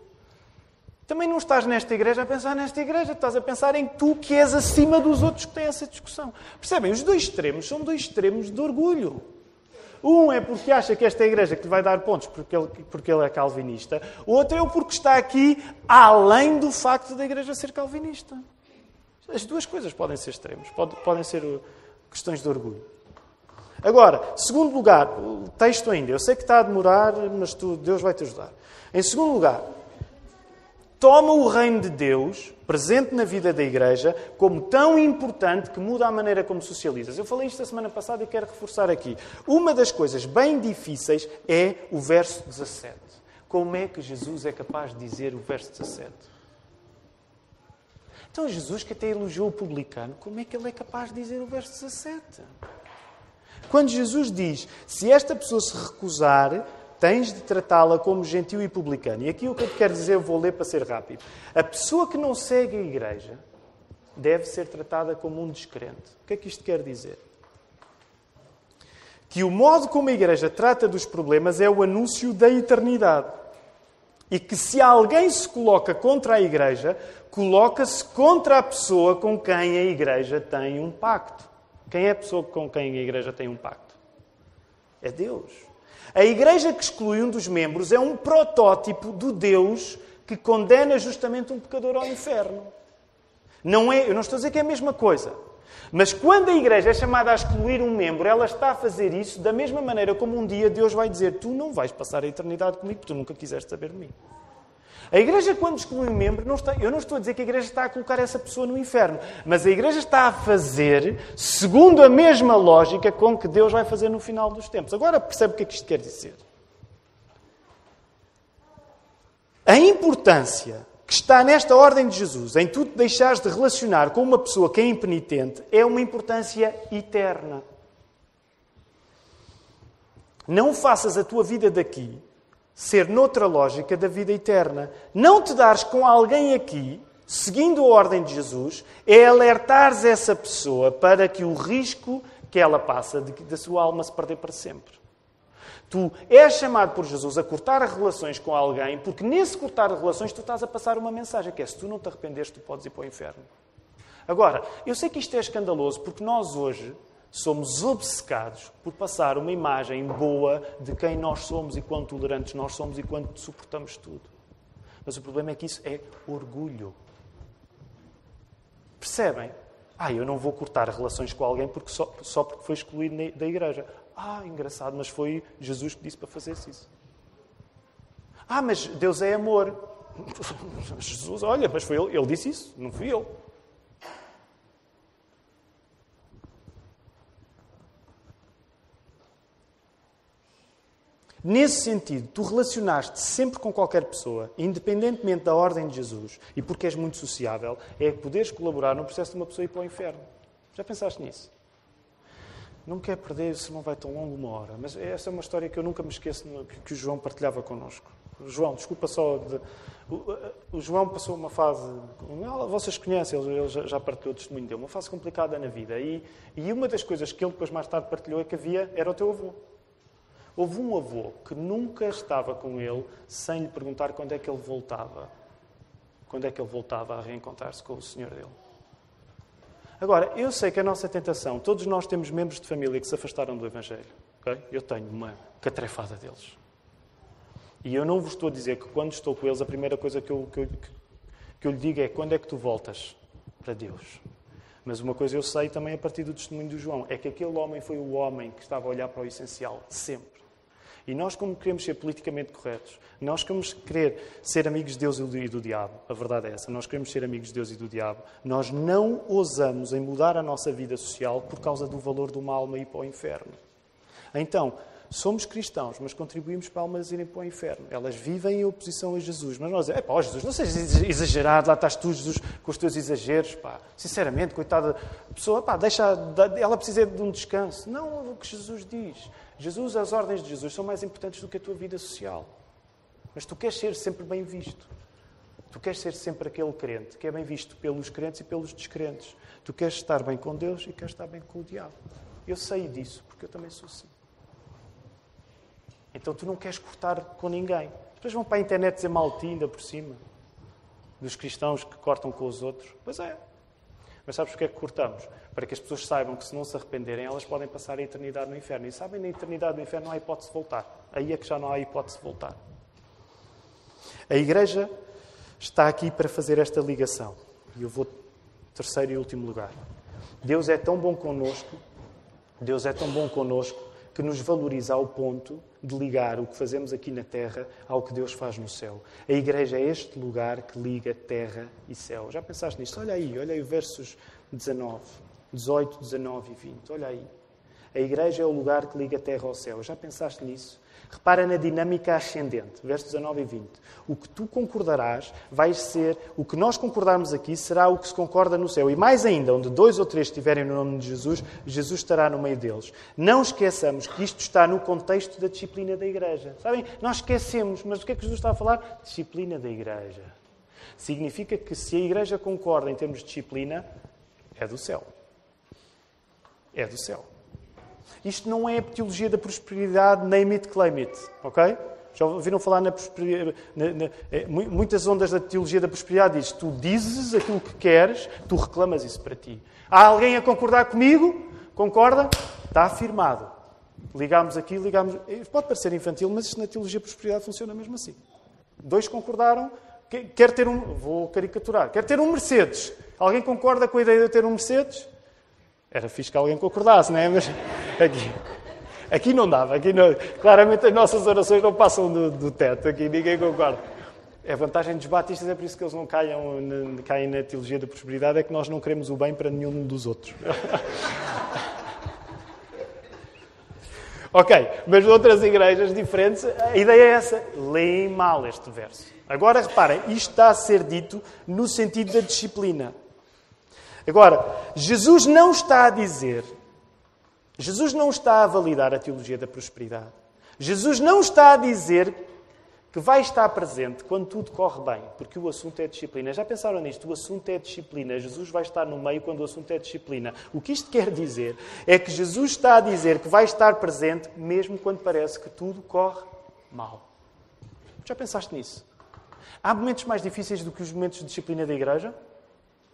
Também não estás nesta igreja a pensar nesta igreja. Estás a pensar em tu que és acima dos outros que têm essa discussão. Percebem? Os dois extremos são dois extremos de orgulho. Um é porque acha que esta é a igreja que lhe vai dar pontos porque ele é calvinista. O outro é porque está aqui além do facto da igreja ser calvinista. As duas coisas podem ser extremos. Podem ser questões de orgulho. Agora, segundo lugar, o texto ainda. Eu sei que está a demorar, mas Deus vai te ajudar. Em segundo lugar, toma o reino de Deus, presente na vida da Igreja, como tão importante que muda a maneira como socializas. Eu falei isto a semana passada e quero reforçar aqui. Uma das coisas bem difíceis é o verso 17. Como é que Jesus é capaz de dizer o verso 17? Então Jesus, que até elogiou o publicano, como é que ele é capaz de dizer o verso 17? Quando Jesus diz, se esta pessoa se recusar, tens de tratá-la como gentil e publicano. E aqui o que eu te quero dizer, eu vou ler para ser rápido. A pessoa que não segue a Igreja deve ser tratada como um descrente. O que é que isto quer dizer? Que o modo como a Igreja trata dos problemas é o anúncio da eternidade. E que se alguém se coloca contra a Igreja, coloca-se contra a pessoa com quem a Igreja tem um pacto. Quem é a pessoa com quem a Igreja tem um pacto? É Deus. A Igreja que exclui um dos membros é um protótipo do Deus que condena justamente um pecador ao inferno. Eu não estou a dizer que é a mesma coisa. Mas quando a Igreja é chamada a excluir um membro, ela está a fazer isso da mesma maneira como um dia Deus vai dizer: tu não vais passar a eternidade comigo, porque tu nunca quiseste saber de mim. A Igreja, quando exclui um membro, eu não estou a dizer que a Igreja está a colocar essa pessoa no inferno, mas a Igreja está a fazer segundo a mesma lógica com que Deus vai fazer no final dos tempos. Agora percebe o que é que isto quer dizer? A importância que está nesta ordem de Jesus, em tu te deixares de relacionar com uma pessoa que é impenitente, é uma importância eterna. Não faças a tua vida daqui ser noutra lógica da vida eterna. Não te dares com alguém aqui, seguindo a ordem de Jesus, é alertares essa pessoa para que o risco que ela passa da sua alma se perder para sempre. Tu és chamado por Jesus a cortar relações com alguém, porque nesse cortar relações tu estás a passar uma mensagem, que é: se tu não te arrependeres, tu podes ir para o inferno. Agora, eu sei que isto é escandaloso, porque nós hoje somos obcecados por passar uma imagem boa de quem nós somos e quão tolerantes nós somos e quanto suportamos tudo. Mas o problema é que isso é orgulho. Percebem? Eu não vou cortar relações com alguém só porque foi excluído da Igreja. Engraçado, mas foi Jesus que disse para fazer isso. Mas Deus é amor. Jesus, olha, mas foi ele disse isso, não fui eu. Nesse sentido, tu relacionaste sempre com qualquer pessoa, independentemente da ordem de Jesus, e porque és muito sociável, é poderes colaborar no processo de uma pessoa ir para o inferno. Já pensaste nisso? Não quer perder, se não vai tão longo, 1 hora. Mas essa é uma história que eu nunca me esqueço, que o João partilhava connosco. João, desculpa só. O João passou uma fase... Vocês conhecem, ele já partilhou o testemunho dele. Uma fase complicada na vida. E uma das coisas que ele depois mais tarde partilhou é que era o teu avô. Houve um avô que nunca estava com ele sem lhe perguntar quando é que ele voltava. Quando é que ele voltava a reencontrar-se com o Senhor dele. Agora, eu sei que a nossa tentação, todos nós temos membros de família que se afastaram do Evangelho. Okay? Eu tenho uma catrefada deles. E eu não vos estou a dizer que quando estou com eles, a primeira coisa que eu lhe digo é: quando é que tu voltas para Deus? Mas uma coisa eu sei também a partir do testemunho do João, é que aquele homem foi o homem que estava a olhar para o essencial, sempre. E nós, como queremos ser politicamente corretos, nós queremos querer ser amigos de Deus e do diabo, a verdade é essa, nós queremos ser amigos de Deus e do diabo, nós não ousamos em mudar a nossa vida social por causa do valor de uma alma ir para o inferno. Então, somos cristãos, mas contribuímos para almas irem para o inferno. Elas vivem em oposição a Jesus. Mas nós dizemos: Jesus, não sejas exagerado, lá estás tu, Jesus, com os teus exageros. Sinceramente, coitada da pessoa, ela precisa de um descanso. Não é o que Jesus diz. As ordens de Jesus são mais importantes do que a tua vida social. Mas tu queres ser sempre bem visto. Tu queres ser sempre aquele crente que é bem visto pelos crentes e pelos descrentes. Tu queres estar bem com Deus e queres estar bem com o diabo. Eu sei disso, porque eu também sou assim. Então tu não queres cortar com ninguém. Depois vão para a internet dizer mal de ti, ainda por cima. Dos cristãos que cortam com os outros. Pois é. Mas sabes porque é que cortamos? Para que as pessoas saibam que se não se arrependerem, elas podem passar a eternidade no inferno. E sabem, na eternidade no inferno não há hipótese de voltar. Aí é que já não há hipótese de voltar. A Igreja está aqui para fazer esta ligação. E eu vou terceiro e último lugar. Deus é tão bom connosco. Deus é tão bom connosco que nos valoriza ao ponto de ligar o que fazemos aqui na terra ao que Deus faz no céu. A igreja é este lugar que liga terra e céu. Já pensaste nisto? Olha aí os versos 18, 19 e 20. Olha aí. A igreja é o lugar que liga a terra ao céu. Já pensaste nisso? Repara na dinâmica ascendente, versos 19 e 20. O que tu concordarás vai ser, o que nós concordarmos aqui será o que se concorda no céu. E mais ainda, onde 2 ou 3 estiverem no nome de Jesus, Jesus estará no meio deles. Não esqueçamos que isto está no contexto da disciplina da igreja. Sabem? Nós esquecemos, mas o que é que Jesus está a falar? Disciplina da igreja. Significa que se a igreja concorda em termos de disciplina, é do céu. É do céu. Isto não é a teologia da prosperidade, name it, claim it. Ok? Já ouviram falar na prosperidade? Muitas ondas da teologia da prosperidade diz: tu dizes aquilo que queres, tu reclamas isso para ti. Há alguém a concordar comigo? Concorda? Está afirmado. Ligámos aqui, ligámos... Pode parecer infantil, mas isto na teologia da prosperidade funciona mesmo assim. 2 concordaram. Quer ter um... Vou caricaturar. Quer ter um Mercedes. Alguém concorda com a ideia de eu ter um Mercedes? Era fixe que alguém concordasse, não é? Mas aqui não dava. Aqui não... Claramente as nossas orações não passam do teto. Aqui ninguém concorda. A vantagem dos batistas é por isso que eles não caem na teologia da prosperidade, é que nós não queremos o bem para nenhum dos outros. Ok, mas noutras igrejas diferentes, a ideia é essa. Leem mal este verso. Agora reparem, isto está a ser dito no sentido da disciplina. Agora, Jesus não está a dizer, Jesus não está a validar a teologia da prosperidade. Jesus não está a dizer que vai estar presente quando tudo corre bem, porque o assunto é disciplina. Já pensaram nisto? O assunto é disciplina. Jesus vai estar no meio quando o assunto é disciplina. O que isto quer dizer é que Jesus está a dizer que vai estar presente mesmo quando parece que tudo corre mal. Já pensaste nisso? Há momentos mais difíceis do que os momentos de disciplina da igreja?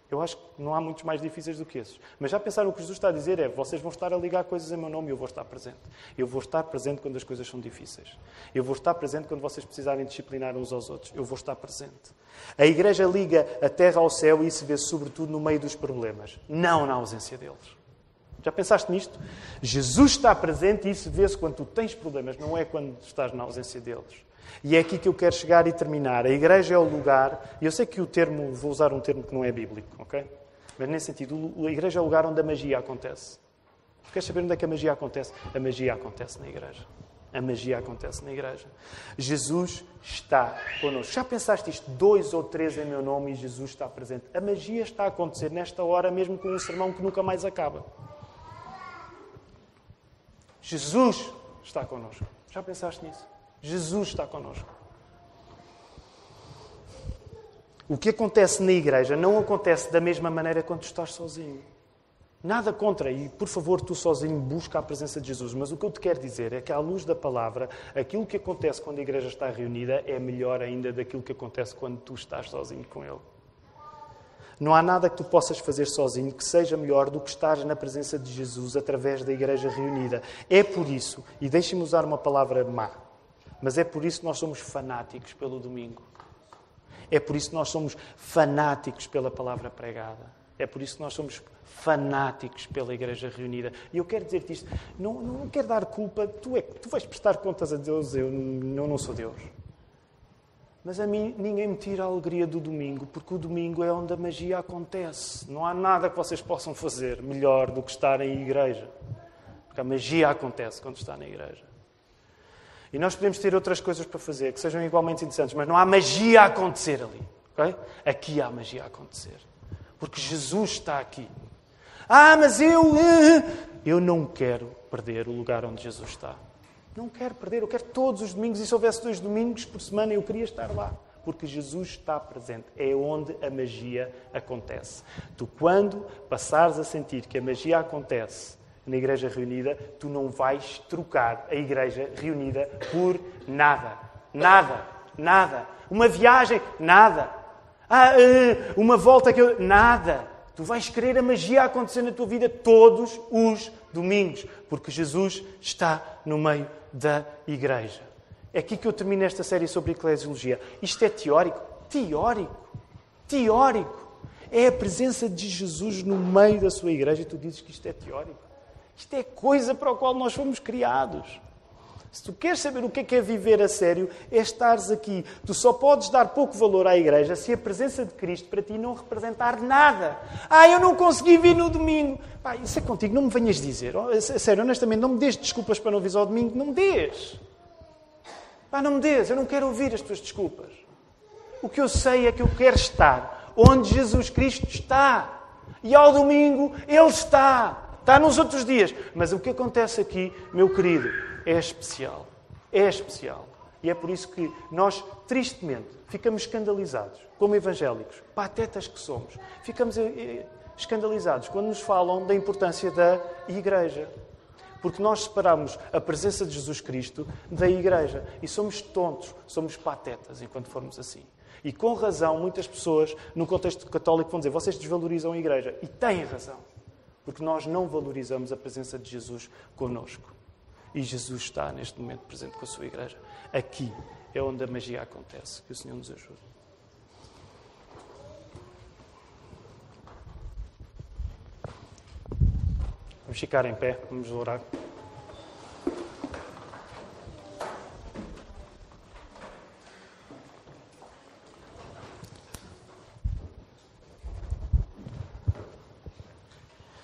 Eu acho que não há muitos mais difíceis do que esses. Mas já pensaram o que Jesus está a dizer é: vocês vão estar a ligar coisas em meu nome e eu vou estar presente. Eu vou estar presente quando as coisas são difíceis. Eu vou estar presente quando vocês precisarem disciplinar uns aos outros. Eu vou estar presente. A igreja liga a terra ao céu e isso vê-se sobretudo no meio dos problemas, não na ausência deles. Já pensaste nisto? Jesus está presente e isso vê-se quando tu tens problemas, não é quando estás na ausência deles. E é aqui que eu quero chegar e terminar. A igreja é o lugar, e eu sei que vou usar um termo que não é bíblico, ok? Mas nesse sentido, a igreja é o lugar onde a magia acontece. Queres saber onde é que a magia acontece? A magia acontece na igreja. A magia acontece na igreja. Jesus está connosco. Já pensaste isto? 2 ou 3 em meu nome e Jesus está presente. A magia está a acontecer nesta hora, mesmo com um sermão que nunca mais acaba. Jesus está connosco. Já pensaste nisso? Jesus está connosco. O que acontece na igreja não acontece da mesma maneira quando tu estás sozinho. Nada contra, e por favor, tu sozinho busca a presença de Jesus. Mas o que eu te quero dizer é que, à luz da palavra, aquilo que acontece quando a igreja está reunida é melhor ainda daquilo que acontece quando tu estás sozinho com Ele. Não há nada que tu possas fazer sozinho que seja melhor do que estar na presença de Jesus através da igreja reunida. É por isso, e deixem-me usar uma palavra má, mas é por isso que nós somos fanáticos pelo domingo. É por isso que nós somos fanáticos pela palavra pregada. É por isso que nós somos fanáticos pela igreja reunida. E eu quero dizer-te isto, não quero dar culpa, tu vais prestar contas a Deus, eu não sou Deus. Mas a mim ninguém me tira a alegria do domingo, porque o domingo é onde a magia acontece. Não há nada que vocês possam fazer melhor do que estar em igreja. Porque a magia acontece quando está na igreja. E nós podemos ter outras coisas para fazer que sejam igualmente interessantes, mas não há magia a acontecer ali. Okay? Aqui há magia a acontecer. Porque Jesus está aqui. Mas eu não quero perder o lugar onde Jesus está. Não quero perder, eu quero todos os domingos. E se houvesse 2 domingos por semana, eu queria estar lá. Porque Jesus está presente. É onde a magia acontece. Tu, quando passares a sentir que a magia acontece na igreja reunida, tu não vais trocar a igreja reunida por nada. Nada. Nada. Uma viagem? Nada. Uma volta que eu... Nada. Tu vais querer a magia acontecer na tua vida todos os domingos. Porque Jesus está no meio da igreja. É aqui que eu termino esta série sobre eclesiologia. Isto é teórico? Teórico. É a presença de Jesus no meio da sua igreja e tu dizes que isto é teórico. Isto é coisa para a qual nós fomos criados. Se tu queres saber o que é viver a sério, é estares aqui. Tu só podes dar pouco valor à igreja se a presença de Cristo para ti não representar nada. Eu não consegui vir no domingo. Pá, isso é contigo, não me venhas dizer. Sério, honestamente, não me dês desculpas para não vir ao domingo. Não me dês. Não me dês, eu não quero ouvir as tuas desculpas. O que eu sei é que eu quero estar onde Jesus Cristo está. E ao domingo Ele está. Está nos outros dias. Mas o que acontece aqui, meu querido, é especial. É especial. E é por isso que nós, tristemente, ficamos escandalizados, como evangélicos, patetas que somos. Ficamos escandalizados quando nos falam da importância da igreja. Porque nós separamos a presença de Jesus Cristo da igreja. E somos tontos, somos patetas enquanto formos assim. E com razão, muitas pessoas, no contexto católico, vão dizer: vocês desvalorizam a igreja. E têm razão. Porque nós não valorizamos a presença de Jesus connosco. E Jesus está, neste momento, presente com a sua igreja. Aqui é onde a magia acontece. Que o Senhor nos ajude. Vamos ficar em pé, vamos orar.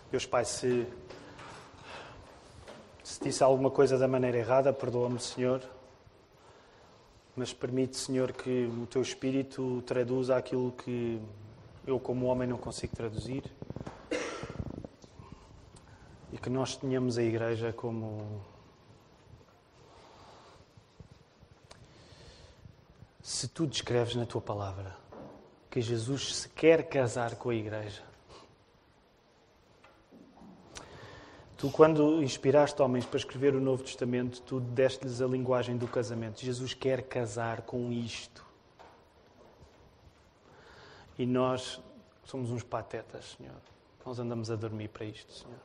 Deus Pai, se disse alguma coisa da maneira errada, perdoa-me, Senhor. Mas permite, Senhor, que o Teu Espírito traduza aquilo que eu, como homem, não consigo traduzir. E que nós tenhamos a Igreja como... Se Tu descreves na Tua palavra que Jesus se quer casar com a Igreja. Tu, quando inspiraste homens para escrever o Novo Testamento, tu deste-lhes a linguagem do casamento. Jesus quer casar com isto. E nós somos uns patetas, Senhor. Nós andamos a dormir para isto, Senhor.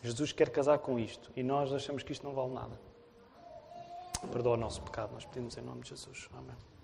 Jesus quer casar com isto. E nós achamos que isto não vale nada. Perdoa o nosso pecado. Nós pedimos em nome de Jesus. Amém.